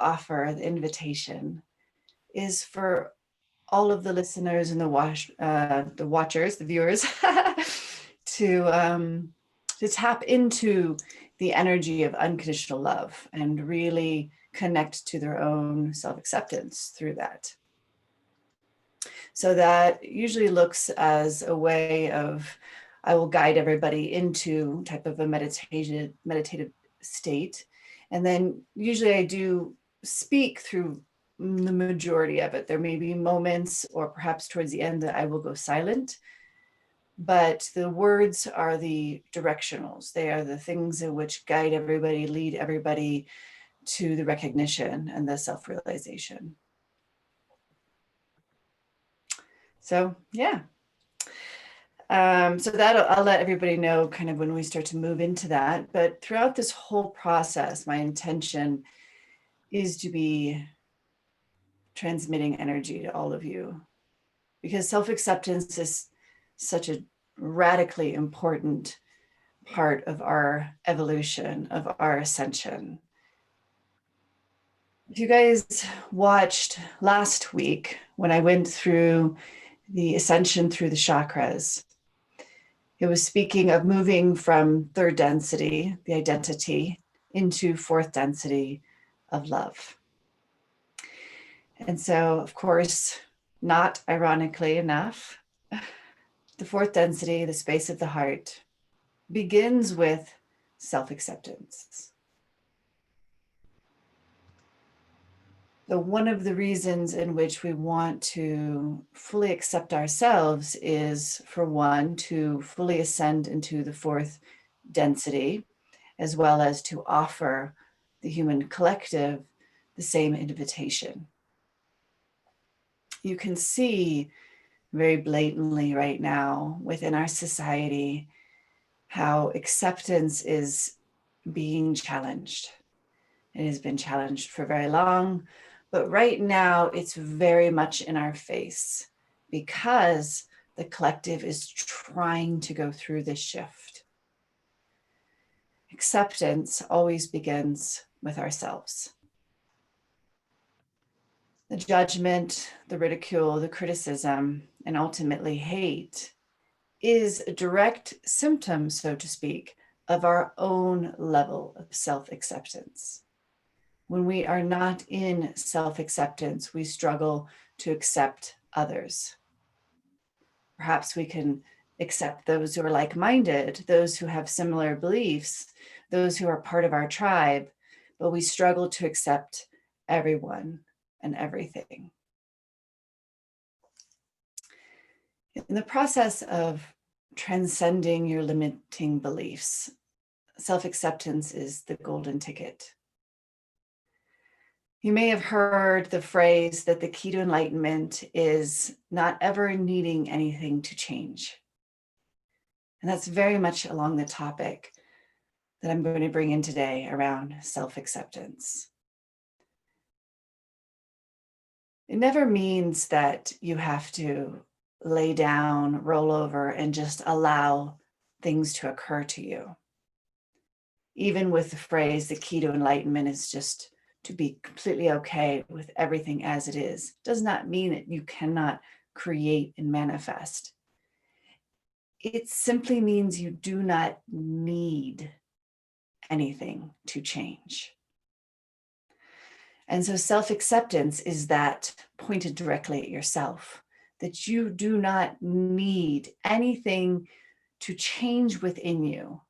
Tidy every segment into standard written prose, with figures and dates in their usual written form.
offer, the invitation, is for all of the listeners and the watchers, the viewers, to tap into the energy of unconditional love and really connect to their own self-acceptance through that. So that usually looks as a way of, I will guide everybody into type of a meditative state. And then usually I do speak through the majority of it. There may be moments or perhaps towards the end that I will go silent, but the words are the directionals. They are the things in which guide everybody, lead everybody to the recognition and the self-realization. So yeah. So that I'll let everybody know kind of when we start to move into that. But throughout this whole process, my intention is to be transmitting energy to all of you, because self-acceptance is such a radically important part of our evolution, of our ascension. If you guys watched last week when I went through the ascension through the chakras, it was speaking of moving from third density, the identity, into fourth density of love. And so, of course, not ironically enough, the fourth density, the space of the heart, begins with self-acceptance. So one of the reasons in which we want to fully accept ourselves is, for one, to fully ascend into the fourth density, as well as to offer the human collective the same invitation. You can see very blatantly right now within our society how acceptance is being challenged. It has been challenged for very long, but right now it's very much in our face because the collective is trying to go through this shift. Acceptance always begins with ourselves. The judgment, the ridicule, the criticism, and ultimately hate is a direct symptom, so to speak, of our own level of self-acceptance. When we are not in self-acceptance, we struggle to accept others. Perhaps we can accept those who are like-minded, those who have similar beliefs, those who are part of our tribe, but we struggle to accept everyone and everything. In the process of transcending your limiting beliefs, self-acceptance is the golden ticket. You may have heard the phrase that the key to enlightenment is not ever needing anything to change. And that's very much along the topic that I'm going to bring in today around self-acceptance. It never means that you have to lay down, roll over, and just allow things to occur to you. Even with the phrase, the key to enlightenment is just to be completely okay with everything as it is, does not mean that you cannot create and manifest. It simply means you do not need anything to change. And so self-acceptance is that pointed directly at yourself, that you do not need anything to change within you,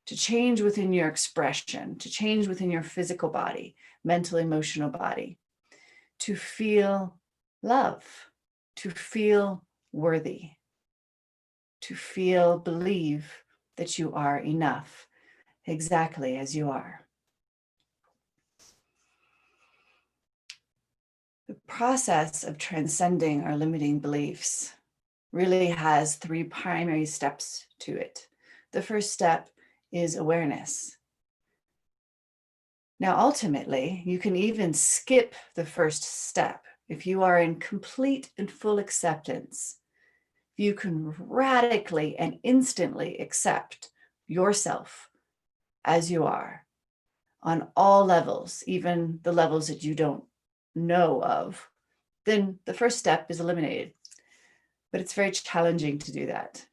to change within your expression, to change within your physical body, mental, emotional body, to feel love, to feel worthy, to feel, believe that you are enough exactly as you are. The process of transcending our limiting beliefs really has three primary steps to it. The first step is awareness. Now, ultimately, you can even skip the first step. If you are in complete and full acceptance, you can radically and instantly accept yourself as you are. on all levels, even the levels that you don't know of, then the first step is eliminated. But it's very challenging to do that.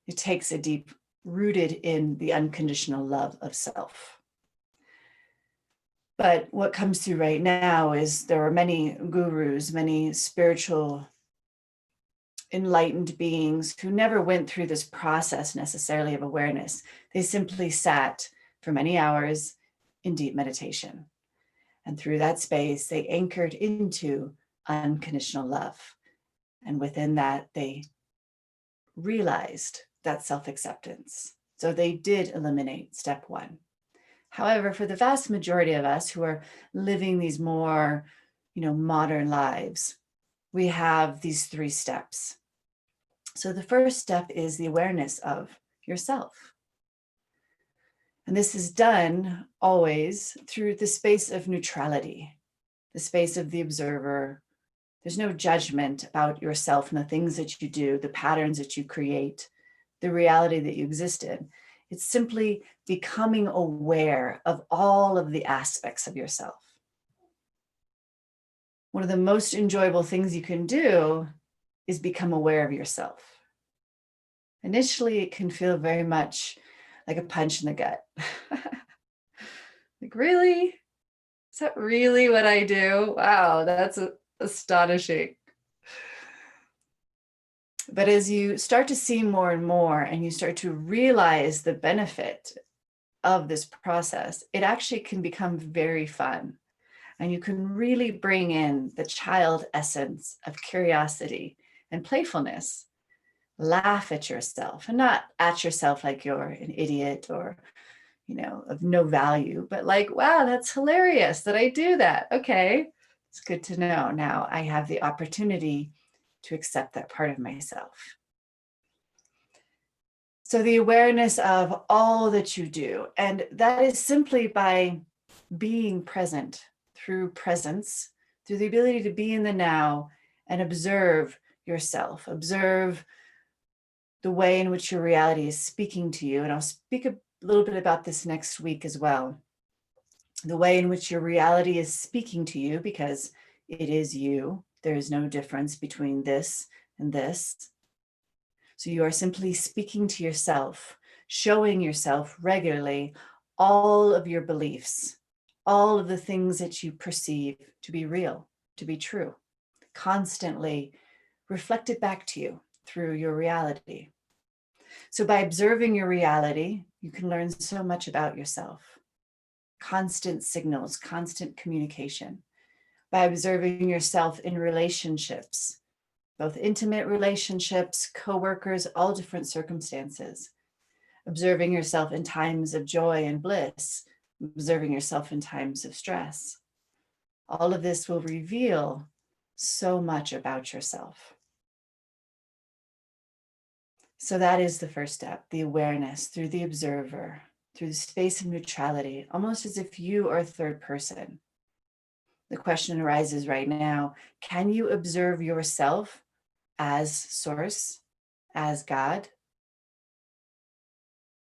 It takes a deep rooted in the unconditional love of self. But what comes through right now is there are many gurus, many spiritual enlightened beings who never went through this process necessarily of awareness. They simply sat for many hours in deep meditation. And through that space, they anchored into unconditional love. And within that, they realized that self-acceptance. So they did eliminate step one. However, for the vast majority of us who are living these more, modern lives, we have these 3 steps. So the first step is the awareness of yourself. And this is done always through the space of neutrality, the space of the observer. There's no judgment about yourself and the things that you do, the patterns that you create, the reality that you exist in. It's simply becoming aware of all of the aspects of yourself. One of the most enjoyable things you can do is become aware of yourself. Initially, it can feel very much like a punch in the gut. Like, really? Is that really what I do? Wow, that's astonishing. But as you start to see more and more, and you start to realize the benefit of this process, it actually can become very fun. And you can really bring in the child essence of curiosity and playfulness. Laugh at yourself, and not at yourself like you're an idiot or, of no value, but like, wow, that's hilarious that I do that. Okay, it's good to know. Now I have the opportunity to accept that part of myself. So the awareness of all that you do, and that is simply by being present through presence, through the ability to be in the now and observe yourself, observe the way in which your reality is speaking to you. And I'll speak a little bit about this next week as well. The way in which your reality is speaking to you, because it is you. There is no difference between this and this. So you are simply speaking to yourself, showing yourself regularly all of your beliefs, all of the things that you perceive to be real, to be true, constantly reflected back to you through your reality. So by observing your reality, you can learn so much about yourself. Constant signals, constant communication. By observing yourself in relationships, both intimate relationships, coworkers, all different circumstances. Observing yourself in times of joy and bliss, observing yourself in times of stress. All of this will reveal so much about yourself. So that is the first step, the awareness through the observer, through the space of neutrality, almost as if you are a third person. The question arises right now, can you observe yourself as source, as God,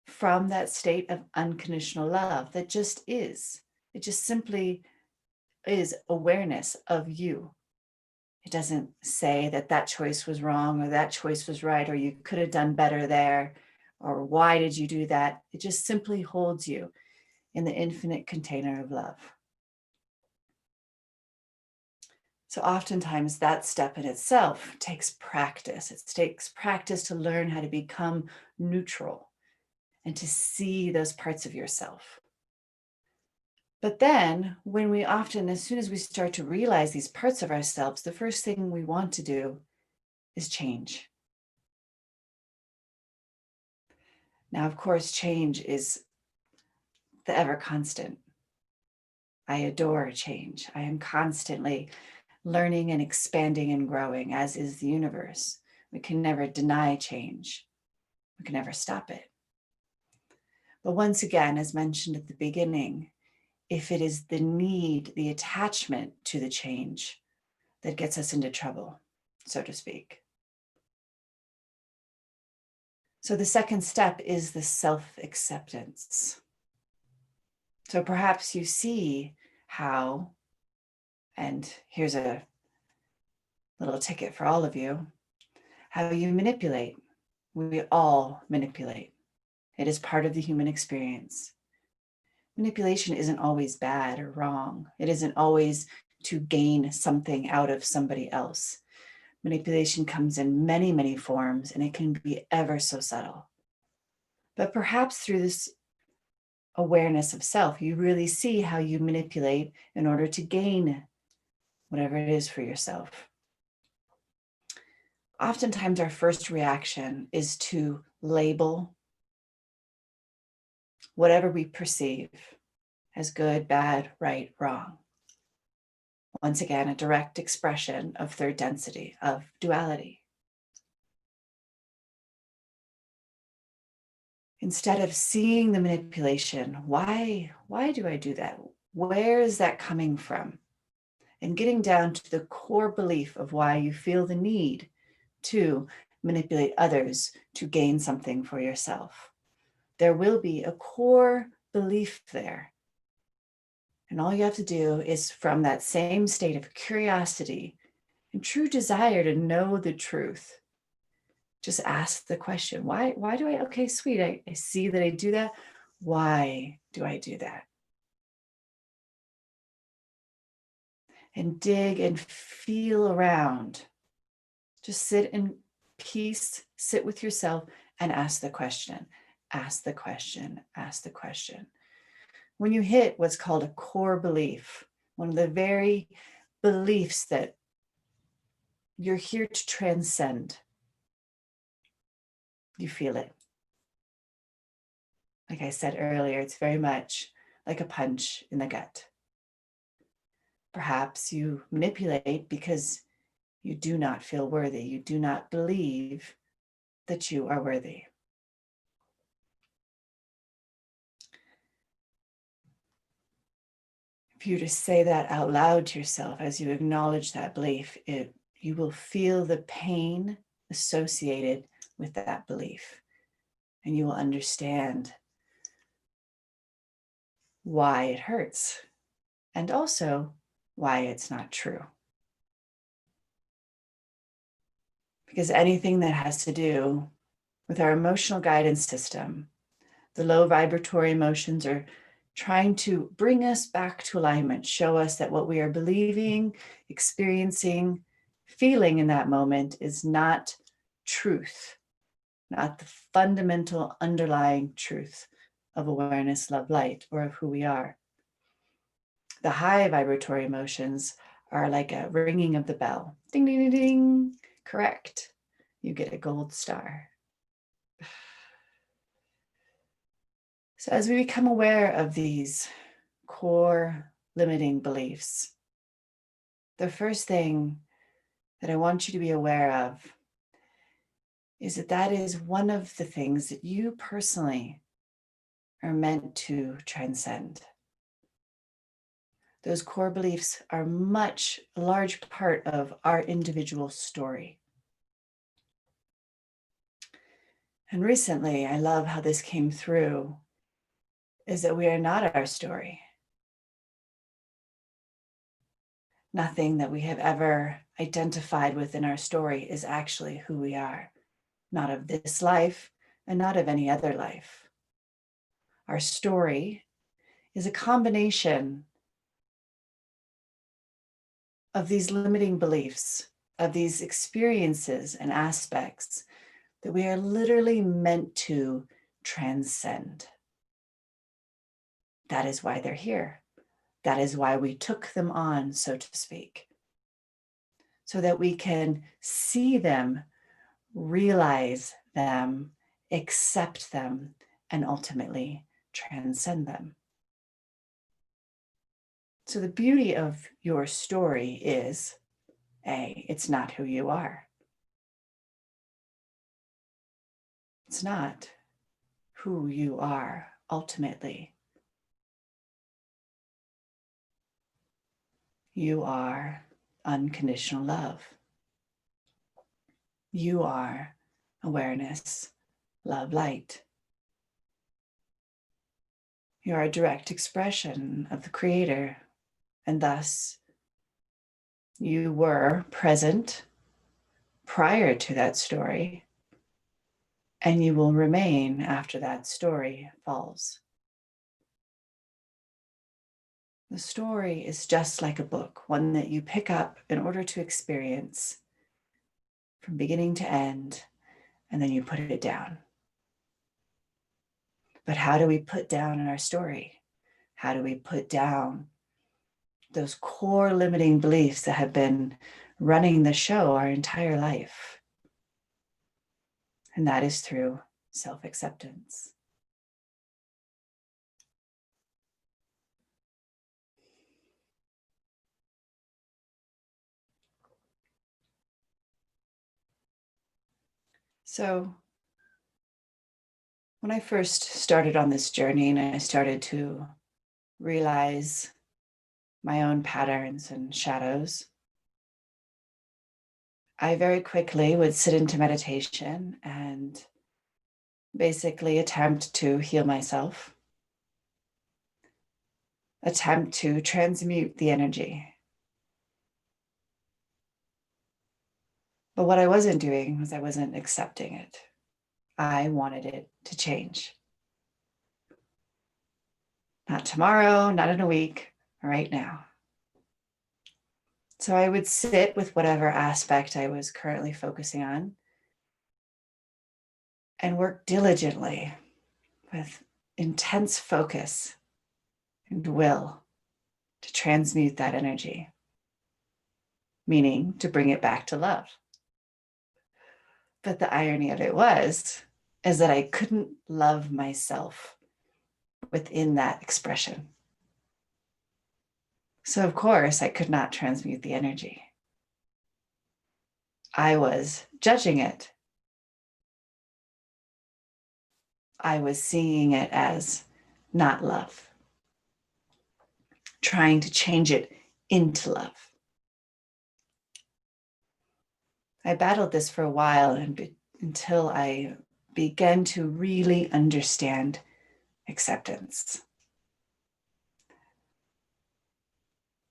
from that state of unconditional love that just is? It just simply is awareness of you. It doesn't say that that choice was wrong or that choice was right, or you could have done better there, or why did you do that? It just simply holds you in the infinite container of love. So oftentimes that step in itself takes practice. It takes practice to learn how to become neutral and to see those parts of yourself. But then when we often, as soon as we start to realize these parts of ourselves, the first thing we want to do is change. Now, of course, change is the ever constant. I adore change. I am constantly learning and expanding and growing, as is the universe. We can never deny change. We can never stop it. But once again, as mentioned at the beginning, if it is the need, the attachment to the change that gets us into trouble, so to speak. So the second step is the self-acceptance. So perhaps you see how, and here's a little ticket for all of you, how you manipulate. We all manipulate. It is part of the human experience. Manipulation isn't always bad or wrong. It isn't always to gain something out of somebody else. Manipulation comes in many, many forms, and it can be ever so subtle. But perhaps through this awareness of self, you really see how you manipulate in order to gain whatever it is for yourself. Oftentimes, our first reaction is to label whatever we perceive as good, bad, right, wrong. Once again, a direct expression of third density, of duality. Instead of seeing the manipulation, why do I do that? Where is that coming from? And getting down to the core belief of why you feel the need to manipulate others to gain something for yourself. There will be a core belief there. And all you have to do is, from that same state of curiosity and true desire to know the truth, just ask the question, why do I, okay, sweet, I see that I do that. Why do I do that? And dig and feel around. Just sit in peace, sit with yourself and ask the question, ask the question, ask the question. When you hit what's called a core belief, one of the very beliefs that you're here to transcend, you feel it. Like I said earlier, it's very much like a punch in the gut. Perhaps you manipulate because you do not feel worthy. You do not believe that you are worthy. If you just say that out loud to yourself as you acknowledge that belief, you will feel the pain associated with that belief. And you will understand why it hurts and also why it's not true. Because anything that has to do with our emotional guidance system, the low vibratory emotions are trying to bring us back to alignment, show us that what we are believing, experiencing, feeling in that moment is not truth, not the fundamental underlying truth of awareness, love, light, or of who we are. The high vibratory emotions are like a ringing of the bell. Ding, ding, ding, ding. Correct. You get a gold star. So as we become aware of these core limiting beliefs, the first thing that I want you to be aware of is that that is one of the things that you personally are meant to transcend. Those core beliefs are a large part of our individual story. And recently, I love how this came through, is that we are not our story. Nothing that we have ever identified within our story is actually who we are, not of this life and not of any other life. Our story is a combination of these limiting beliefs, of these experiences and aspects that we are literally meant to transcend. That is why they're here. That is why we took them on, so to speak, so that we can see them, realize them, accept them, and ultimately transcend them. So the beauty of your story is, A, it's not who you are. It's not who you are ultimately. You are unconditional love. You are awareness, love, light. You are a direct expression of the Creator, and thus you were present prior to that story, and you will remain after that story falls. The story is just like a book, one that you pick up in order to experience from beginning to end, and then you put it down. But how do we put down our story? How do we put down those core limiting beliefs that have been running the show our entire life? And that is through self-acceptance. So when I first started on this journey and I started to realize my own patterns and shadows, I very quickly would sit into meditation and basically attempt to heal myself, attempt to transmute the energy. But what I wasn't doing was I wasn't accepting it. I wanted it to change. Not tomorrow, not in a week, right now. So I would sit with whatever aspect I was currently focusing on and work diligently with intense focus and will to transmute that energy, meaning to bring it back to love. But the irony of it is that I couldn't love myself within that expression. So of course I could not transmute the energy. I was judging it. I was seeing it as not love, trying to change it into love. I battled this for a while until I began to really understand acceptance.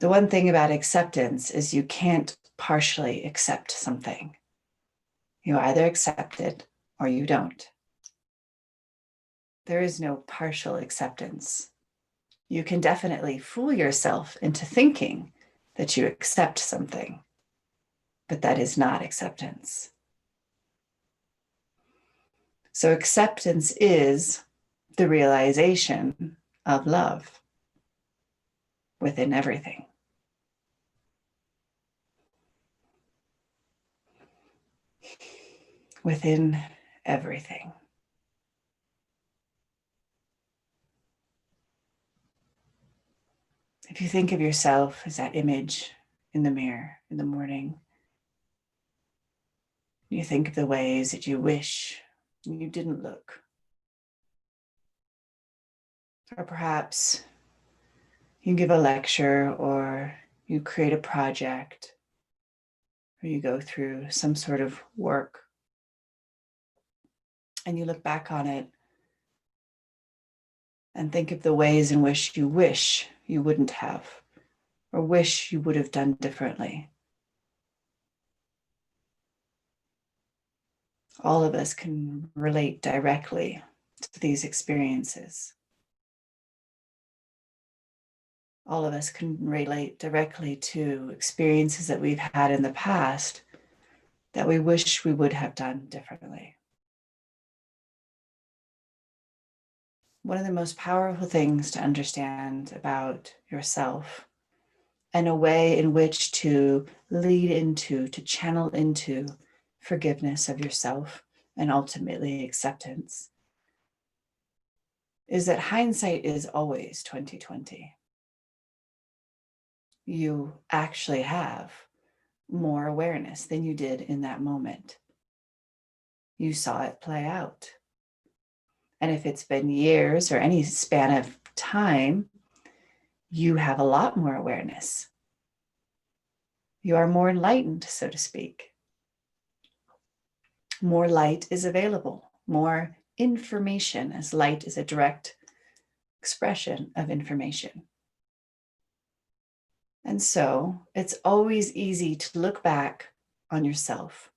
The one thing about acceptance is you can't partially accept something. You either accept it or you don't. There is no partial acceptance. You can definitely fool yourself into thinking that you accept something, but that is not acceptance. So acceptance is the realization of love within everything. Within everything. If you think of yourself as that image in the mirror in the morning, you think of the ways that you wish you didn't look. Or perhaps you give a lecture or you create a project or you go through some sort of work and you look back on it and think of the ways in which you wish you wouldn't have or wish you would have done differently. All of us can relate directly to these experiences. All of us can relate directly to experiences that we've had in the past that we wish we would have done differently. One of the most powerful things to understand about yourself and a way in which to lead into, to channel into forgiveness of yourself and ultimately acceptance is that hindsight is always 2020. You actually have more awareness than you did in that moment. You saw it play out. And if it's been years or any span of time, you have a lot more awareness. You are more enlightened, so to speak. More light is available, more information, as light is a direct expression of information. And so it's always easy to look back on yourself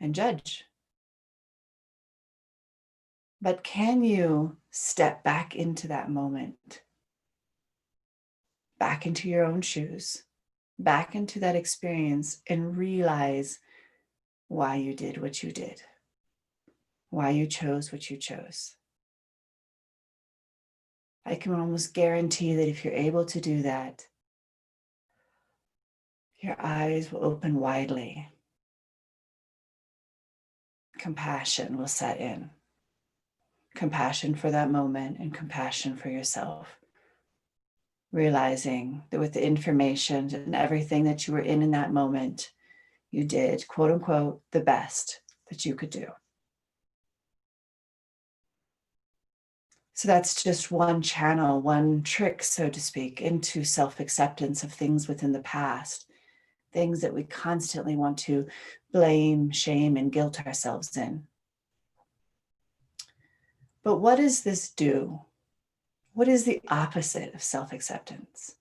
and judge. But can you step back into that moment, back into your own shoes, back into that experience, and realize why you did what you did, why you chose what you chose? I can almost guarantee that if you're able to do that, your eyes will open widely. Compassion will set in. Compassion for that moment and compassion for yourself. Realizing that with the information and everything that you were in that moment, you did, quote unquote, the best that you could do. So that's just one channel, one trick, so to speak, into self-acceptance of things within the past, things that we constantly want to blame, shame, and guilt ourselves in. But what does this do? What is the opposite of self-acceptance?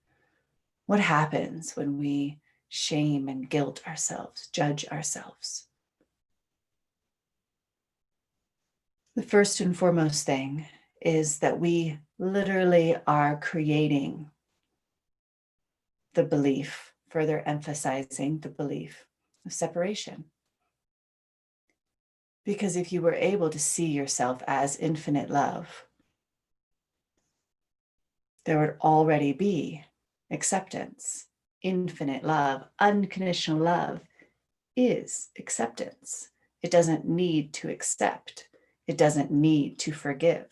What happens when we shame and guilt ourselves, judge ourselves? The first and foremost thing is that we literally are creating the belief, further emphasizing the belief of separation. Because if you were able to see yourself as infinite love, there would already be acceptance. Infinite love, unconditional love is acceptance. It doesn't need to accept. It doesn't need to forgive.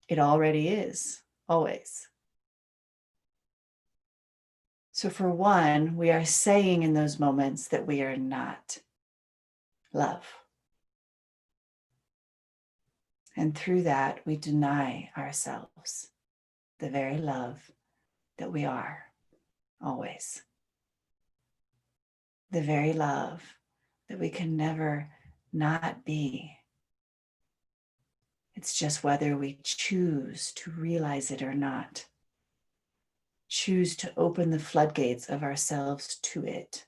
It already is, always. So for one, we are saying in those moments that we are not love. And through that, we deny ourselves the very love that we are, always. The very love that we can never not be. It's just whether we choose to realize it or not. Choose to open the floodgates of ourselves to it.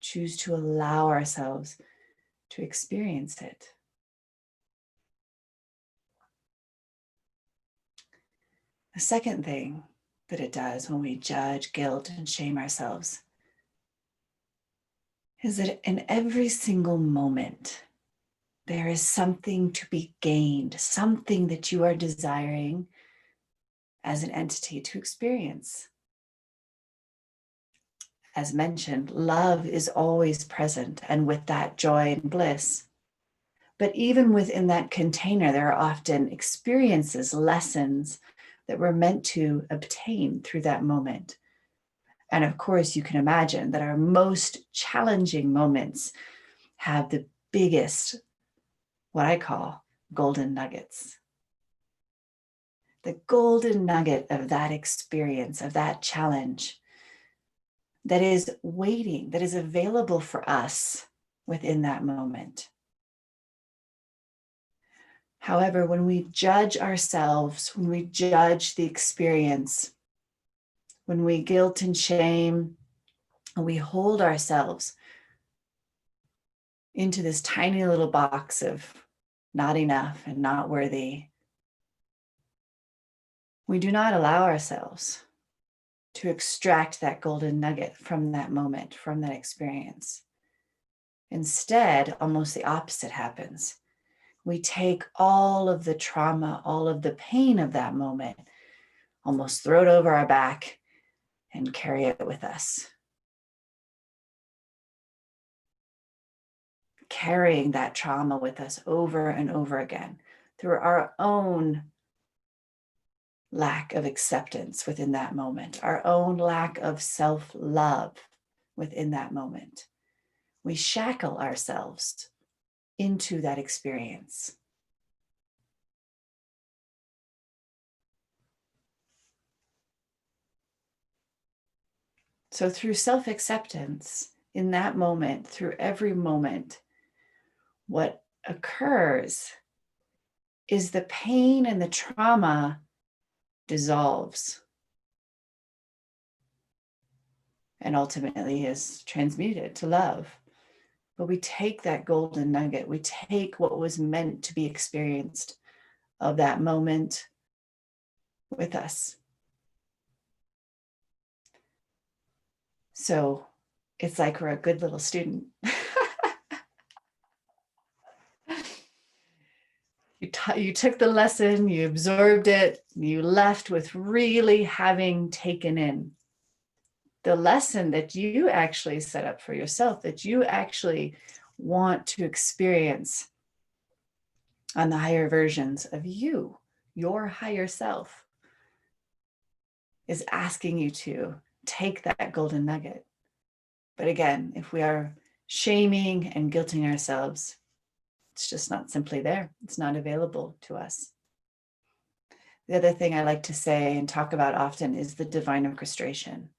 Choose to allow ourselves to experience it. The second thing that it does when we judge, guilt, and shame ourselves is that in every single moment, there is something to be gained, something that you are desiring as an entity to experience. As mentioned, love is always present, and with that, joy and bliss. But even within that container, there are often experiences, lessons that we're meant to obtain through that moment. And of course, you can imagine that our most challenging moments have the biggest, what I call golden nuggets. The golden nugget of that experience, of that challenge, that is waiting, that is available for us within that moment. However, when we judge ourselves, when we judge the experience, when we guilt and shame, and we hold ourselves into this tiny little box of not enough and not worthy, we do not allow ourselves to extract that golden nugget from that moment, from that experience. Instead, almost the opposite happens. We take all of the trauma, all of the pain of that moment, almost throw it over our back and carry it with us. Carrying that trauma with us over and over again through our own lack of acceptance within that moment, our own lack of self-love within that moment. We shackle ourselves into that experience. So through self-acceptance, in that moment, through every moment, what occurs is the pain and the trauma dissolves and ultimately is transmuted to love. But we take that golden nugget, we take what was meant to be experienced of that moment with us. So it's like we're a good little student. You took the lesson, you absorbed it, you left with really having taken in the lesson that you actually set up for yourself, that you actually want to experience on the higher versions of you. Your higher self is asking you to take that golden nugget. But again, if we are shaming and guilting ourselves, it's just not simply there. It's not available to us. The other thing I like to say and talk about often is the divine orchestration,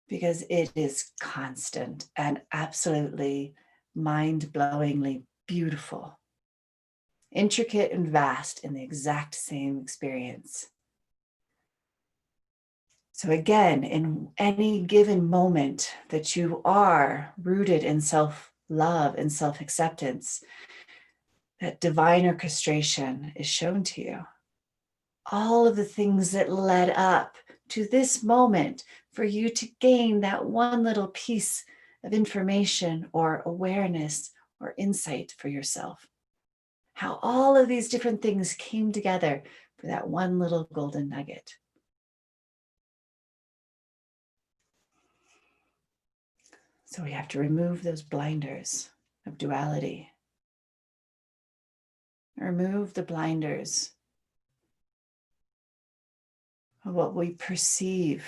because it is constant and absolutely mind-blowingly beautiful, intricate and vast in the exact same experience. So again, in any given moment that you are rooted in self-love and self-acceptance, that divine orchestration is shown to you. All of the things that led up to this moment for you to gain that one little piece of information or awareness or insight for yourself. How all of these different things came together for that one little golden nugget. So we have to remove those blinders of duality. Remove the blinders of what we perceive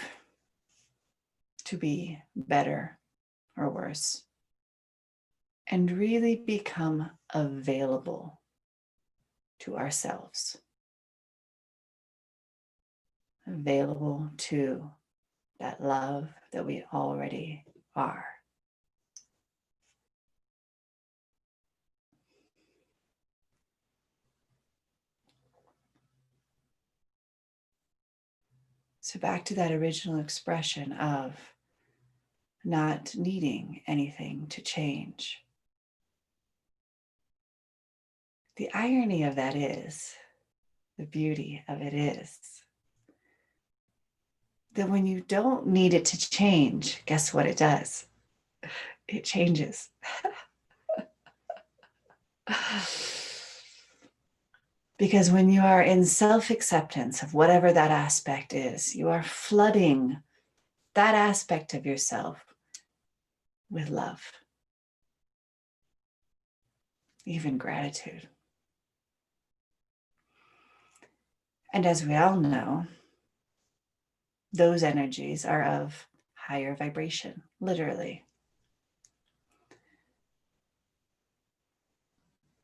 to be better or worse, and really become available to ourselves, available to that love that we already are. So back to that original expression of not needing anything to change. The irony of that is, the beauty of it is, that when you don't need it to change, guess what it does? It changes. Because when you are in self-acceptance of whatever that aspect is, you are flooding that aspect of yourself with love, even gratitude. And as we all know, those energies are of higher vibration, literally.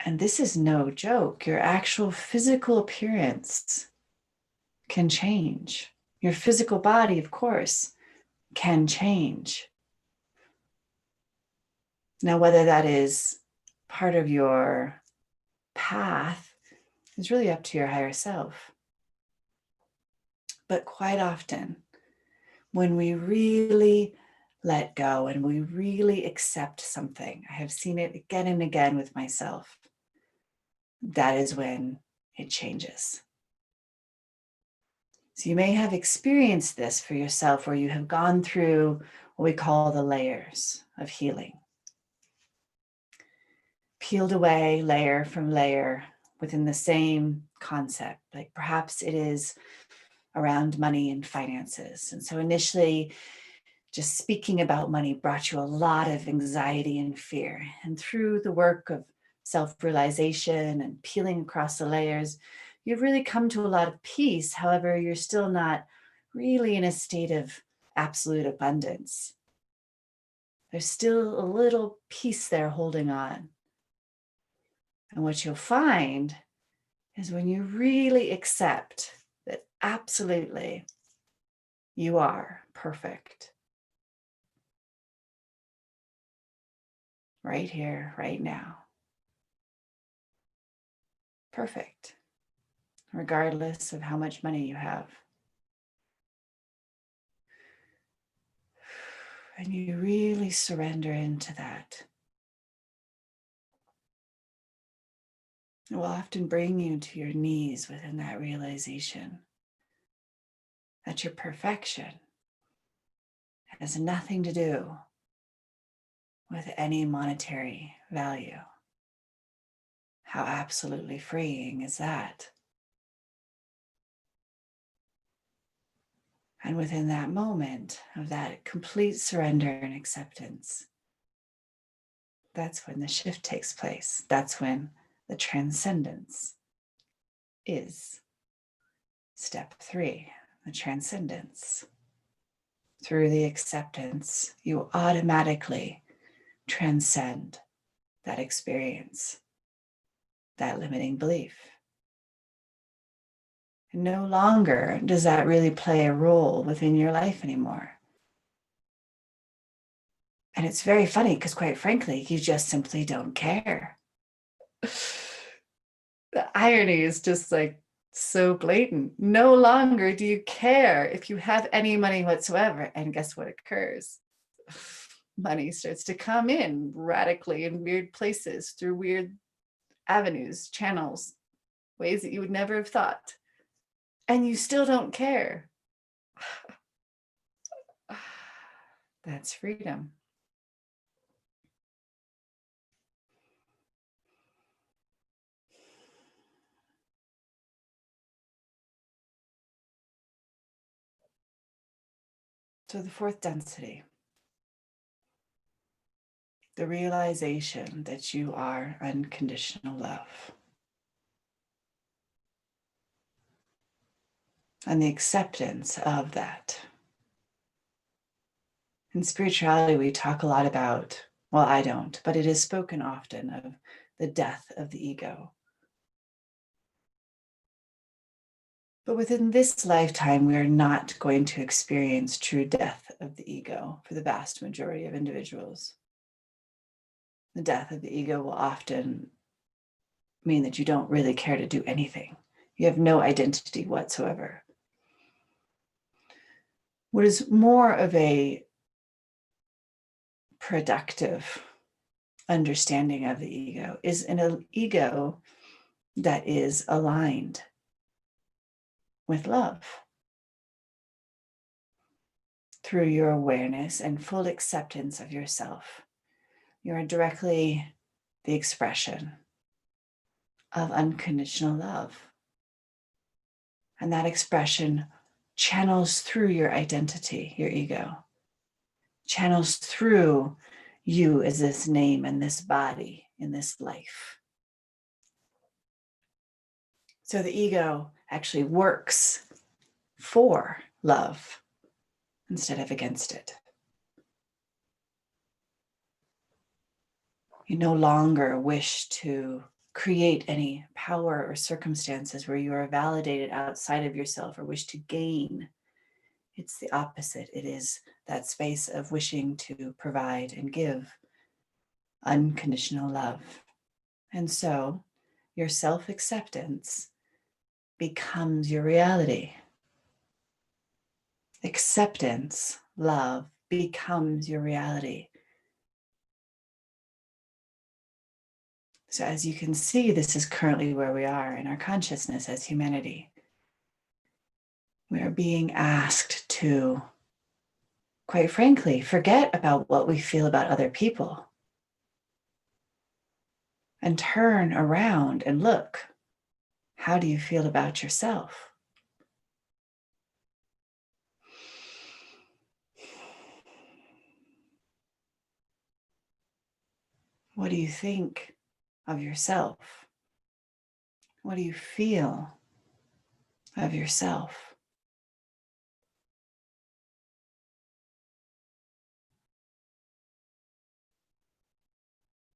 And this is no joke. Your actual physical appearance can change. Your physical body, of course, can change. Now, whether that is part of your path is really up to your higher self. But quite often, when we really let go and we really accept something, I have seen it again and again with myself, that is when it changes. So you may have experienced this for yourself, where you have gone through what we call the layers of healing. Peeled away layer from layer within the same concept. Like perhaps it is around money and finances. And so initially, just speaking about money brought you a lot of anxiety and fear. And through the work of self-realization and peeling across the layers, you've really come to a lot of peace. However, you're still not really in a state of absolute abundance. There's still a little piece there holding on. And what you'll find is when you really accept that absolutely you are perfect, right here, right now, perfect, regardless of how much money you have. And you really surrender into that. It will often bring you to your knees within that realization that your perfection has nothing to do with any monetary value. How absolutely freeing is that? And within that moment of that complete surrender and acceptance, that's when the shift takes place. That's when the transcendence is. Step 3, the transcendence. Through the acceptance, you automatically transcend that experience, that limiting belief. And no longer does that really play a role within your life anymore. And it's very funny because, quite frankly, you just simply don't care. The irony is just like so blatant. No longer do you care if you have any money whatsoever. And guess what occurs? Money starts to come in radically in weird places through weird avenues, channels, ways that you would never have thought. And you still don't care. That's freedom. So the 4th density, the realization that you are unconditional love. And the acceptance of that. In spirituality, we talk a lot about, well, I don't, but it is spoken often of the death of the ego. But within this lifetime, we are not going to experience true death of the ego for the vast majority of individuals. The death of the ego will often mean that you don't really care to do anything. You have no identity whatsoever. What is more of a productive understanding of the ego is an ego that is aligned with love through your awareness and full acceptance of yourself. You are directly the expression of unconditional love. And that expression channels through your identity, your ego, channels through you as this name and this body in this life. So the ego actually works for love instead of against it. You no longer wish to create any power or circumstances where you are validated outside of yourself or wish to gain. It's the opposite. It is that space of wishing to provide and give unconditional love. And so your self-acceptance becomes your reality. Acceptance, love, becomes your reality. So as you can see, this is currently where we are in our consciousness as humanity. We are being asked to, quite frankly, forget about what we feel about other people and turn around and look, how do you feel about yourself? What do you think of yourself? What do you feel of yourself?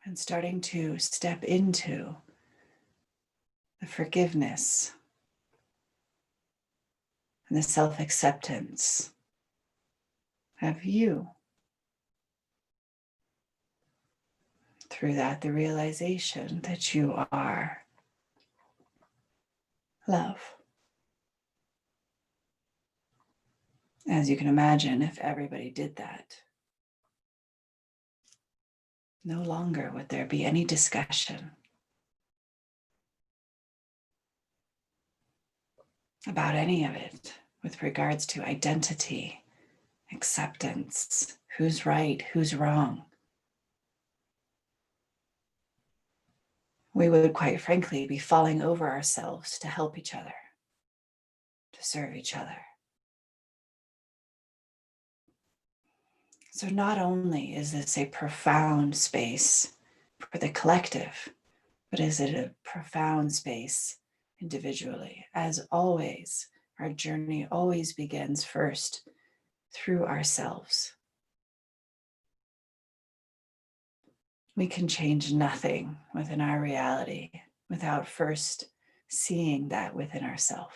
And starting to step into the forgiveness and the self-acceptance of you. Through that, the realization that you are love. As you can imagine, if everybody did that, no longer would there be any discussion about any of it with regards to identity, acceptance, who's right, who's wrong. We would, quite frankly, be falling over ourselves to help each other, to serve each other. So not only is this a profound space for the collective, but is it a profound space individually? As always, our journey always begins first through ourselves. We can change nothing within our reality without first seeing that within ourselves.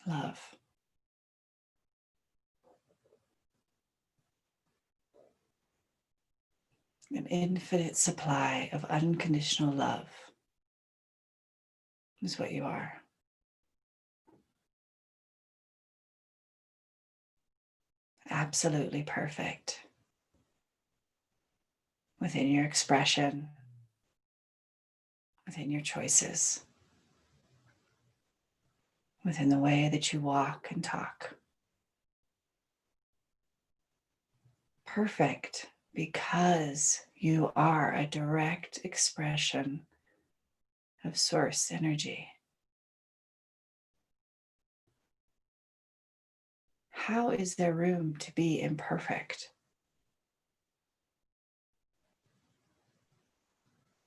Love. An infinite supply of unconditional love is what you are. Absolutely perfect within your expression, within your choices, within the way that you walk and talk. Perfect because you are a direct expression of source energy. How is there room to be imperfect?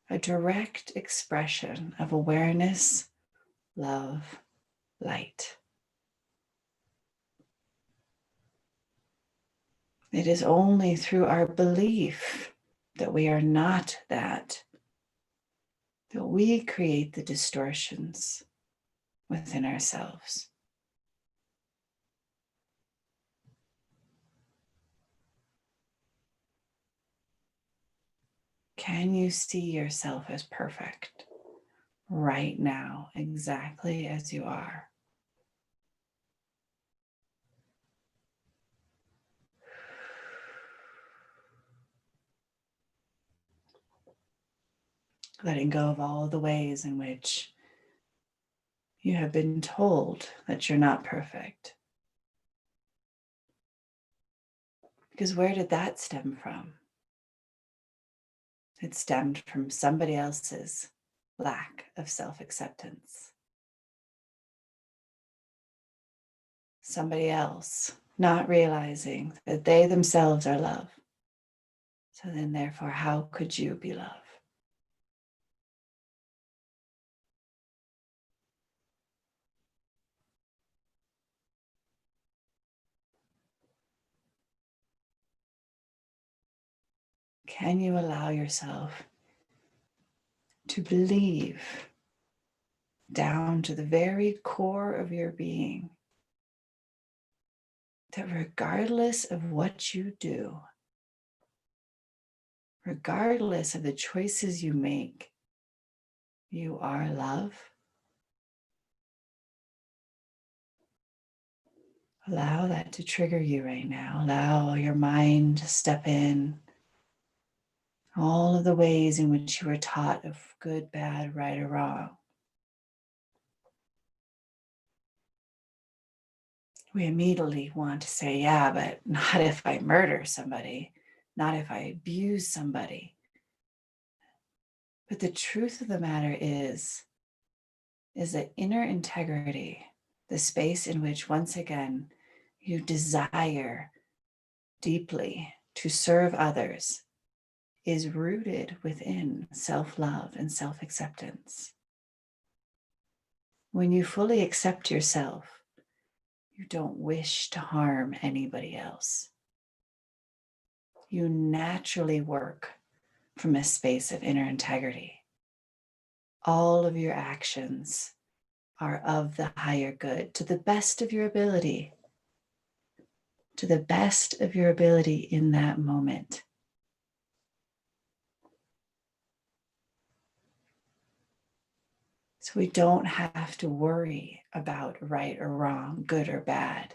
A direct expression of awareness, love, light. It is only through our belief that we are not that we create the distortions within ourselves. Can you see yourself as perfect right now, exactly as you are? Letting go of all the ways in which you have been told that you're not perfect. Because where did that stem from? It stemmed from somebody else's lack of self-acceptance. Somebody else not realizing that they themselves are love. So then therefore, how could you be love? Can you allow yourself to believe down to the very core of your being that regardless of what you do, regardless of the choices you make, you are love? Allow that to trigger you right now. Allow your mind to step in. All of the ways in which you were taught of good, bad, right, or wrong. We immediately want to say, yeah, but not if I murder somebody, not if I abuse somebody. But the truth of the matter is that inner integrity, the space in which, once again, you desire deeply to serve others, is rooted within self-love and self-acceptance. When you fully accept yourself, you don't wish to harm anybody else. You naturally work from a space of inner integrity. All of your actions are of the higher good to the best of your ability. to the best of your ability in that moment. So we don't have to worry about right or wrong, good or bad,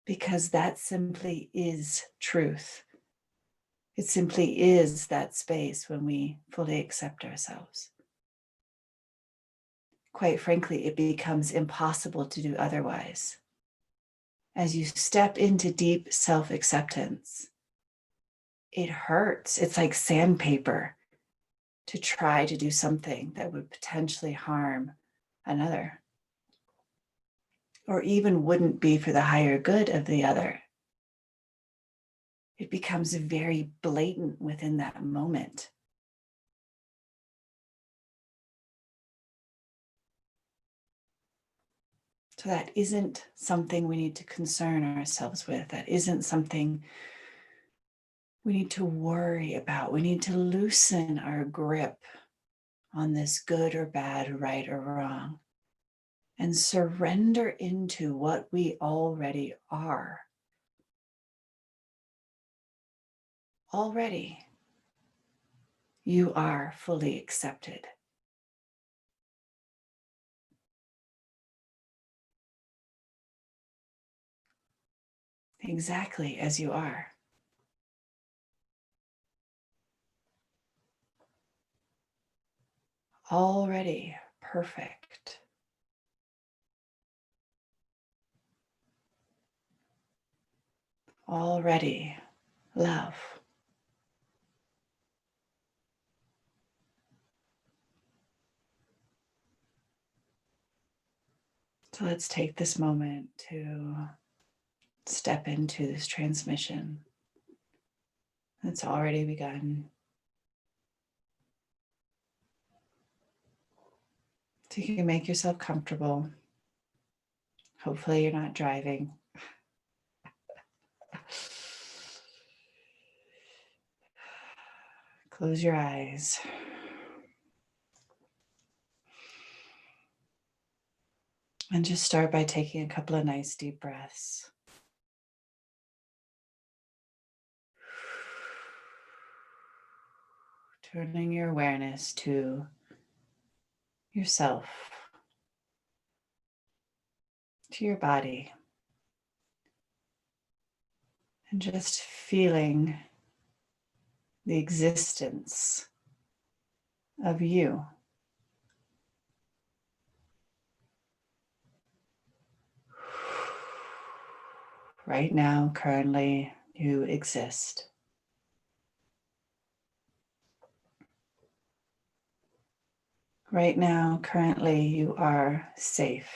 because that simply is truth. It simply is that space when we fully accept ourselves. Quite frankly, it becomes impossible to do otherwise. As you step into deep self-acceptance, it hurts. It's like sandpaper to try to do something that would potentially harm another, or even wouldn't be for the higher good of the other. It becomes very blatant within that moment. So that isn't something we need to concern ourselves with. That isn't something we need to worry about. We need to loosen our grip on this good or bad, right or wrong, and surrender into what we already are. Already, you are fully accepted. Exactly as you are. Already perfect. Already love. So let's take this moment to step into this transmission that's already begun. So you can make yourself comfortable. Hopefully you're not driving. Close your eyes. And just start by taking a couple of nice deep breaths. Turning your awareness to yourself, to your body, and just feeling the existence of you. Right now, currently, you exist. Right now, currently, you are safe.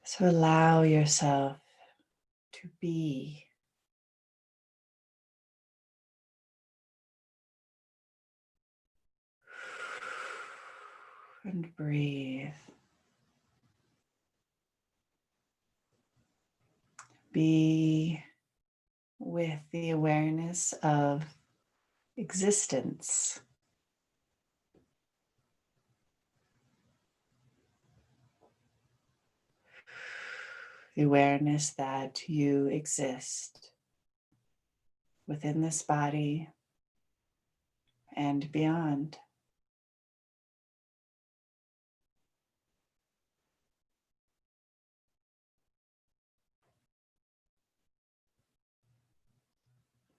So allow yourself to be. And breathe. Be with the awareness of existence. The awareness that you exist within this body and beyond.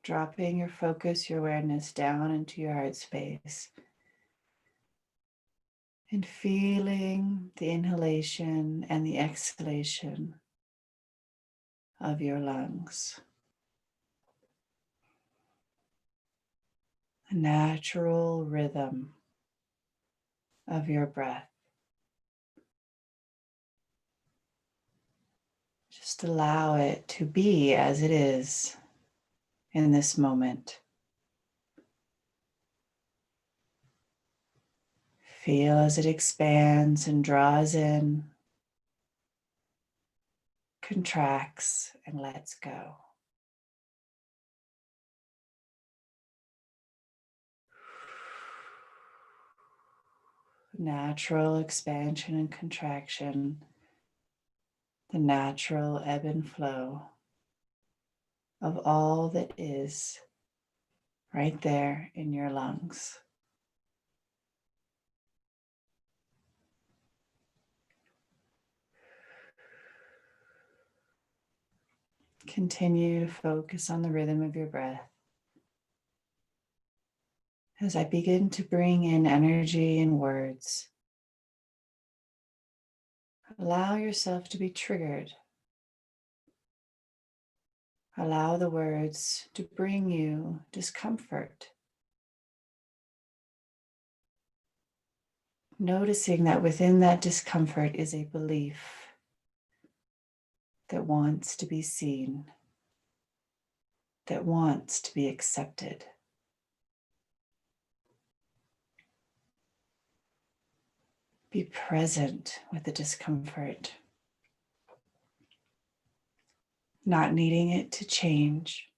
Dropping your focus, your awareness down into your heart space and feeling the inhalation and the exhalation of your lungs. A natural rhythm of your breath. Just allow it to be as it is in this moment. Feel as it expands and draws in, contracts, and lets go. natural expansion and contraction, the natural ebb and flow of all that is right there in your lungs. Continue to focus on the rhythm of your breath. As I begin to bring in energy and words, allow yourself to be triggered. Allow the words to bring you discomfort. Noticing that within that discomfort is a belief that wants to be seen, that wants to be accepted. Be present with the discomfort, not needing it to change.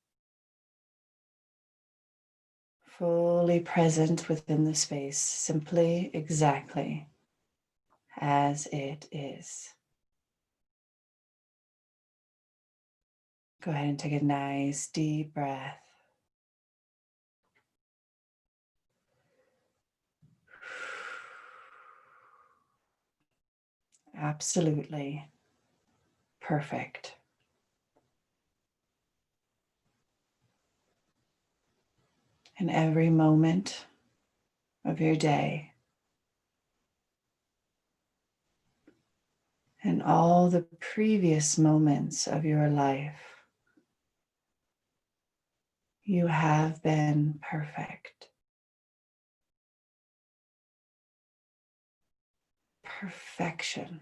Fully present within the space, simply exactly as it is. Go ahead and take a nice deep breath. Absolutely perfect. In every moment of your day and all the previous moments of your life, you have been perfect. Perfection.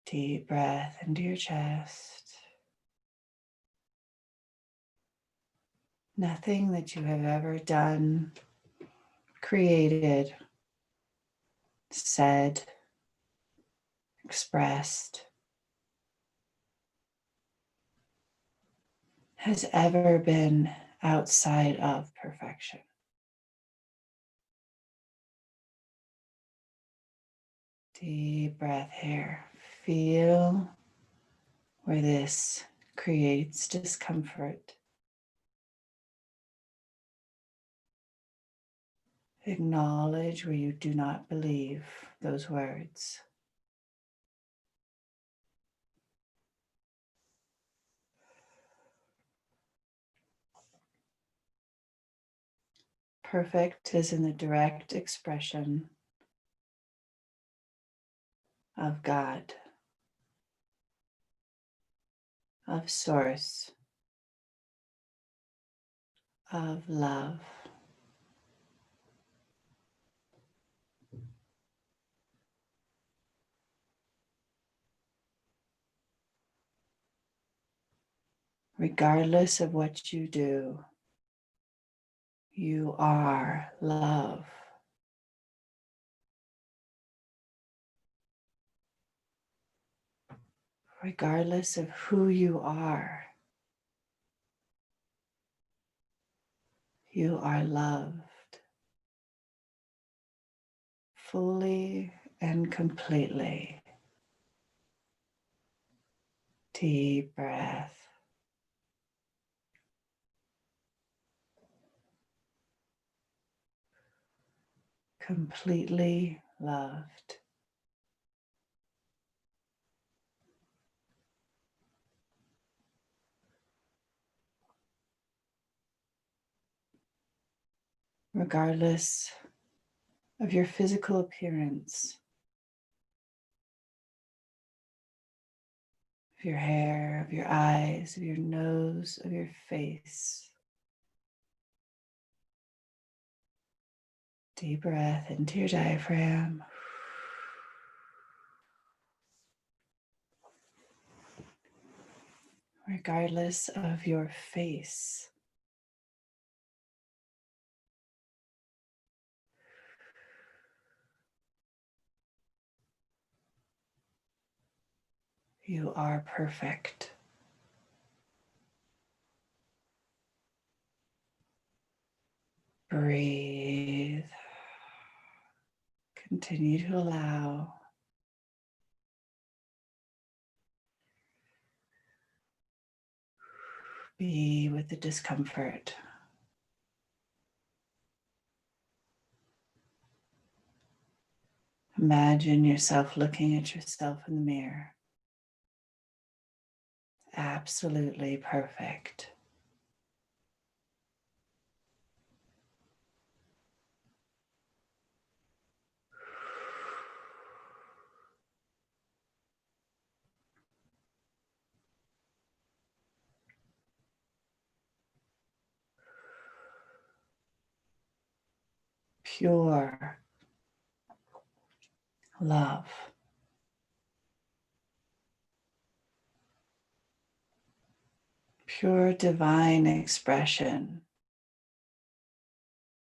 Deep breath into your chest. Nothing that you have ever done, created, said, expressed has ever been outside of perfection. Deep breath here. Feel where this creates discomfort. Acknowledge where you do not believe those words. Perfect is in the direct expression of God, of Source, of love. Regardless of what you do, you are love. Regardless of who you are loved fully and completely. Deep breath. Completely loved. Regardless of your physical appearance, of your hair, of your eyes, of your nose, of your face. Deep breath into your diaphragm. Regardless of your face, you are perfect. Breathe. Continue to allow. Be with the discomfort. Imagine yourself looking at yourself in the mirror. Absolutely perfect. Pure love. Pure divine expression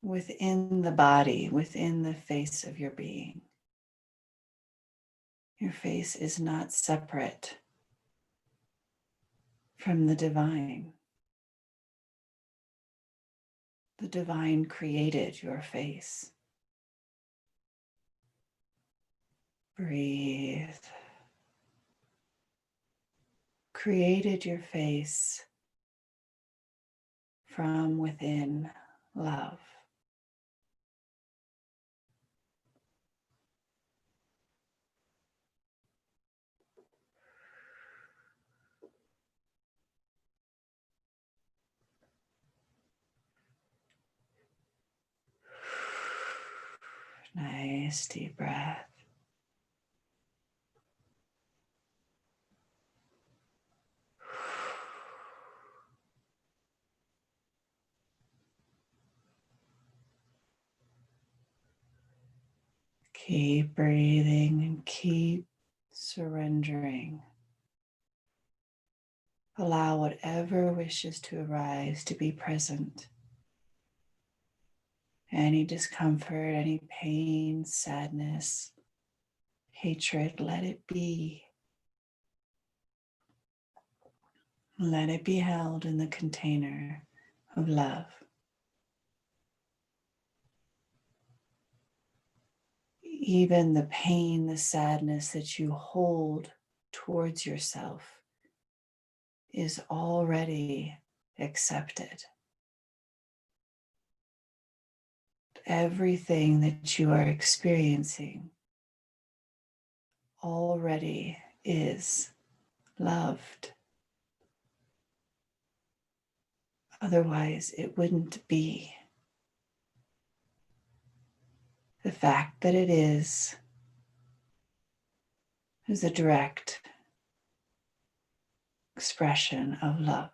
within the body, within the face of your being. Your face is not separate from the divine. The divine created your face. Breathe. Created your face from within love. Nice deep breath. Keep breathing and keep surrendering. Allow whatever wishes to arise to be present. Any discomfort, any pain, sadness, hatred, let it be. Let it be held in the container of love. Even the pain, the sadness that you hold towards yourself is already accepted. Everything that you are experiencing already is loved. Otherwise, it wouldn't be. The fact that it is a direct expression of love.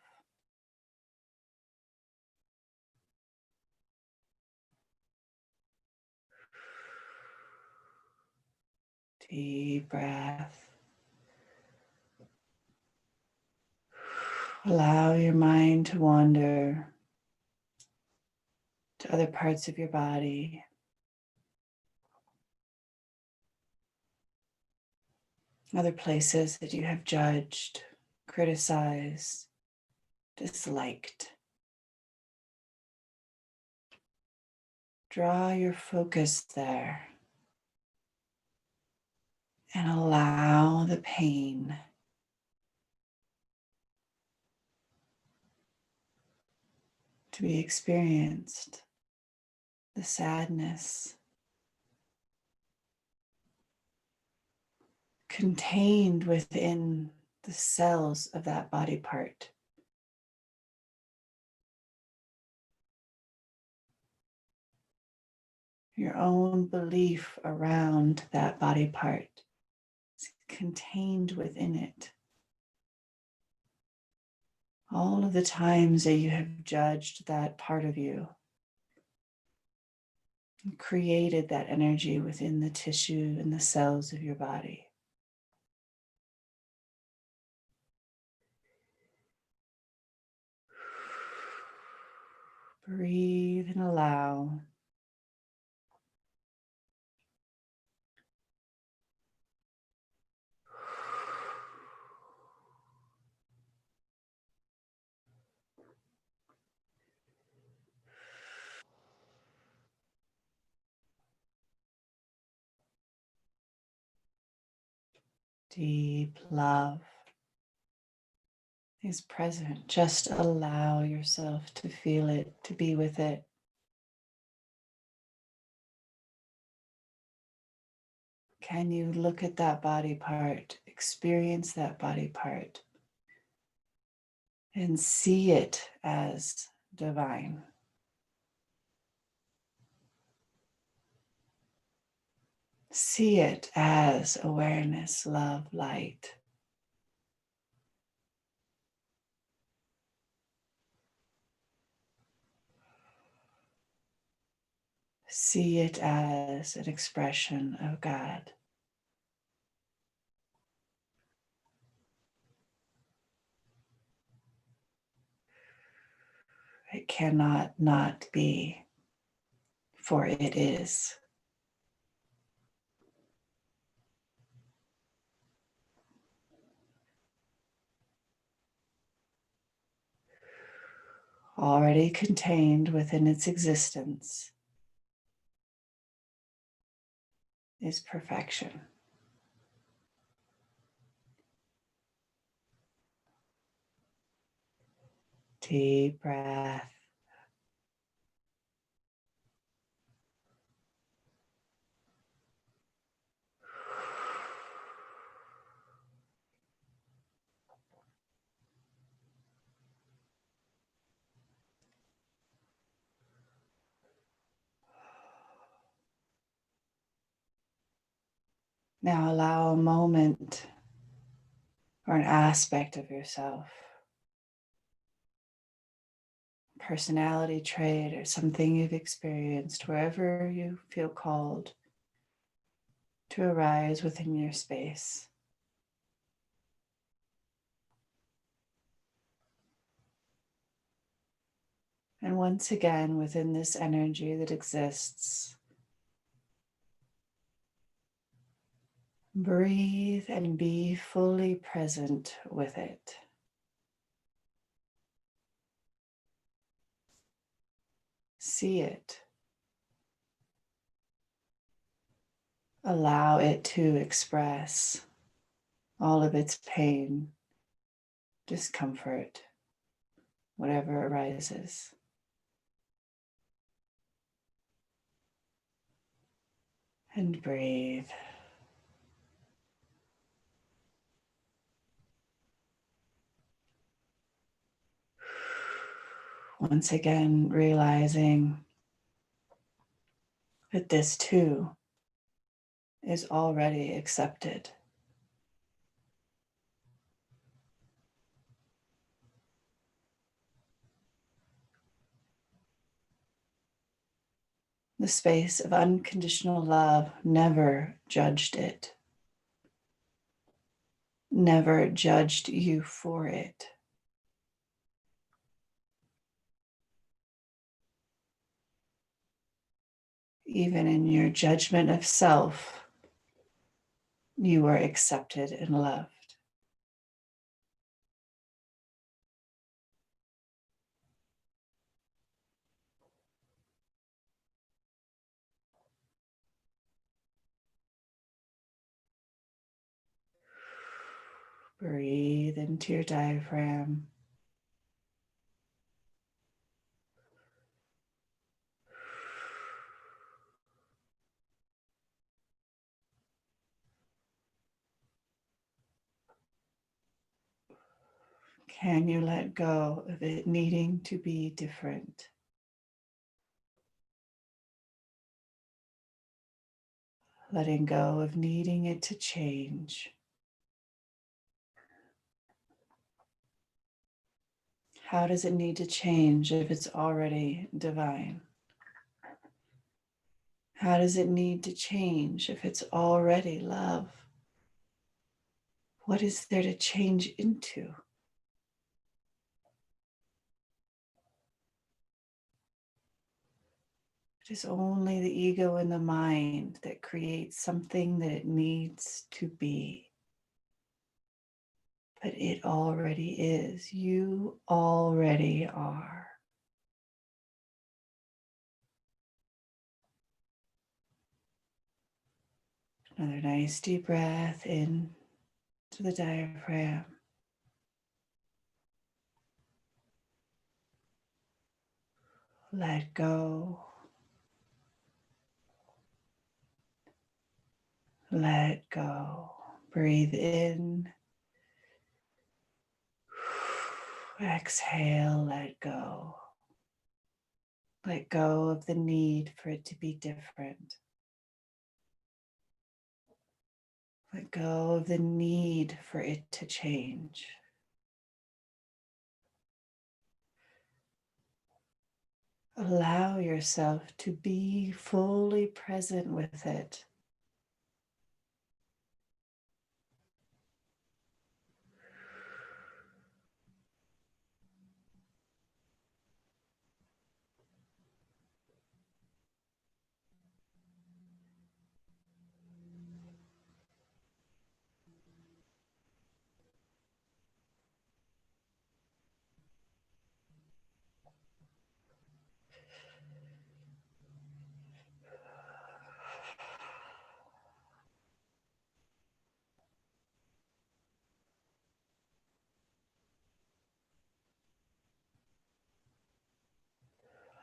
Deep breath. Allow your mind to wander to other parts of your body. Other places that you have judged, criticized, disliked. Draw your focus there and allow the pain to be experienced, the sadness contained within the cells of that body part. Your own belief around that body part is contained within it. All of the times that you have judged that part of you and created that energy within the tissue and the cells of your body. Breathe and allow. deep love is present. Just allow yourself to feel it, to be with it. Can you look at that body part, experience that body part, and see it as divine? See it as awareness, love, light. See it as an expression of God. It cannot not be, for it is. Already contained within its existence is perfection. Deep breath. Now allow a moment or an aspect of yourself, personality trait or something you've experienced, wherever you feel called, to arise within your space. And once again, within this energy that exists, breathe and be fully present with it. See it. Allow it to express all of its pain, discomfort, whatever arises. And breathe. Once again, realizing that this too is already accepted. The space of unconditional love never judged it, never judged you for it. Even in your judgment of self, you are accepted and loved. Breathe into your diaphragm. Can you let go of it needing to be different? Letting go of needing it to change. How does it need to change if it's already divine? How does it need to change if it's already love? What is there to change into? It is only the ego and the mind that creates something that it needs to be. But it already is. You already are. Another nice deep breath in to the diaphragm. Let go. Let go. Breathe in. Exhale, let go. Let go of the need for it to be different. Let go of the need for it to change. Allow yourself to be fully present with it.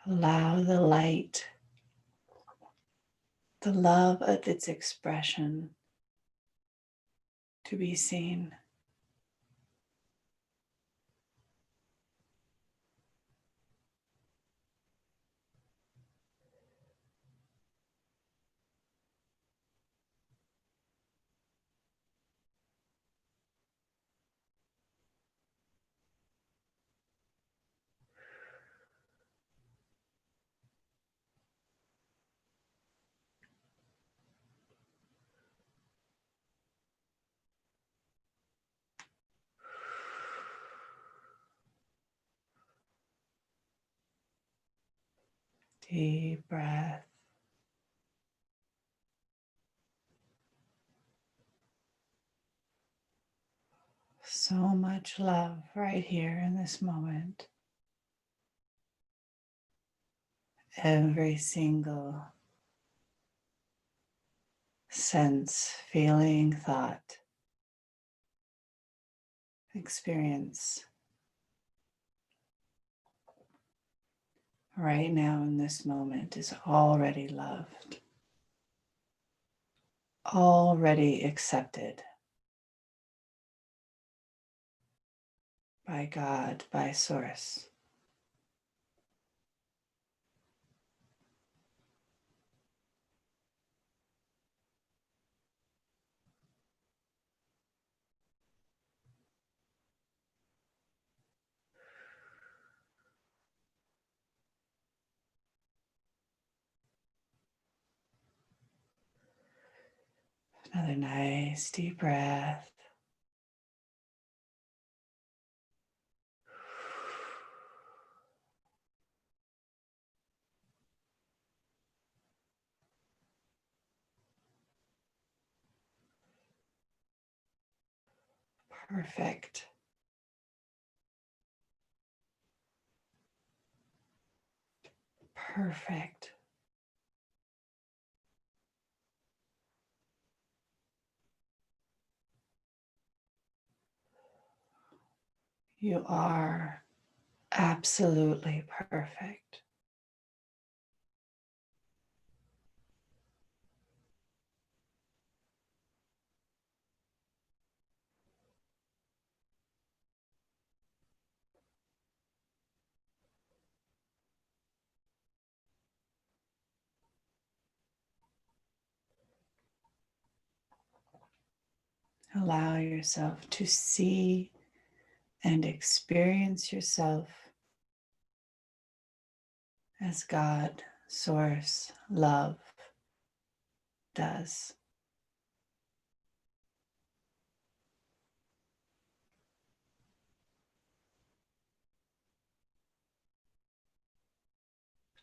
Allow the light, the love of its expression to be seen. Deep breath. So much love right here in this moment. Every single sense, feeling, thought, experience right now in this moment is already loved, already accepted by God, by Source. Another nice deep breath. Perfect. Perfect. You are absolutely perfect. Allow yourself to see and experience yourself as God, Source, Love does.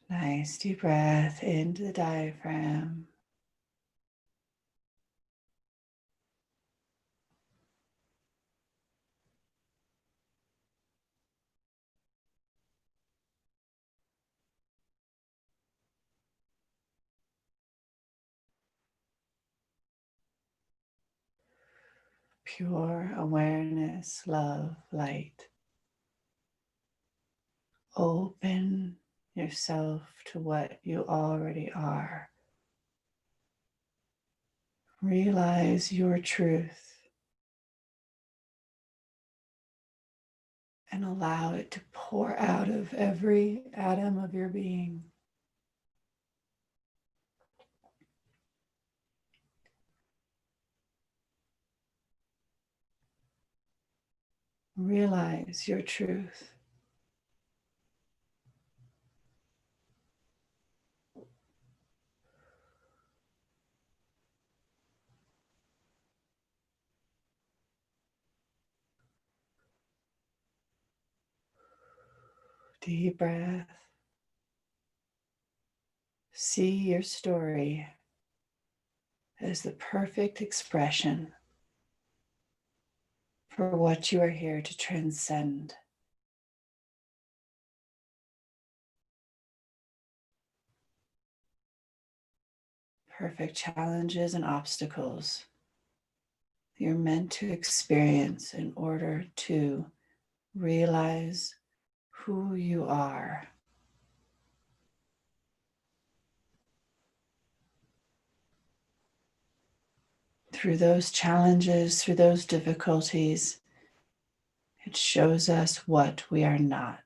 Nice deep breath into the diaphragm. pure awareness, love, light. Open yourself to what you already are. Realize your truth and allow it to pour out of every atom of your being. Realize your truth. Deep breath. See your story as the perfect expression for what you are here to transcend. Perfect challenges and obstacles you're meant to experience in order to realize who you are. Through those challenges, through those difficulties, it shows us what we are not.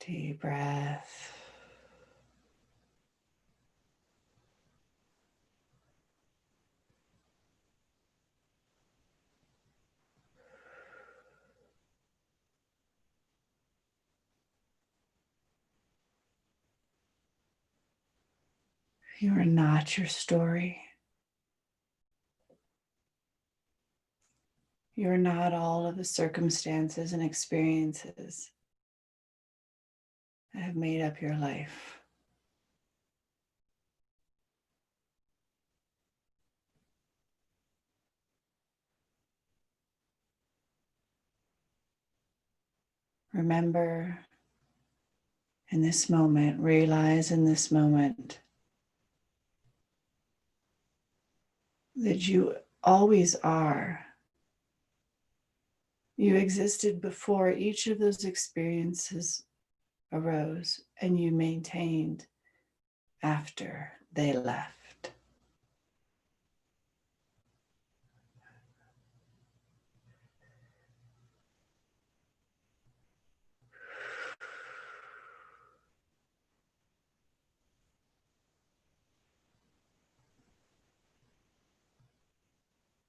Deep breath. You are not your story. You are not all of the circumstances and experiences that have made up your life. Remember in this moment, realize in this moment that you always are. You existed before each of those experiences arose, and you maintained after they left.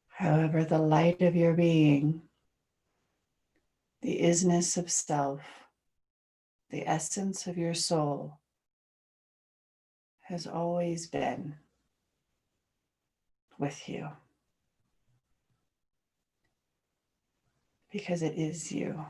However, the light of your being, the isness of self, the essence of your soul, has always been with you because it is you.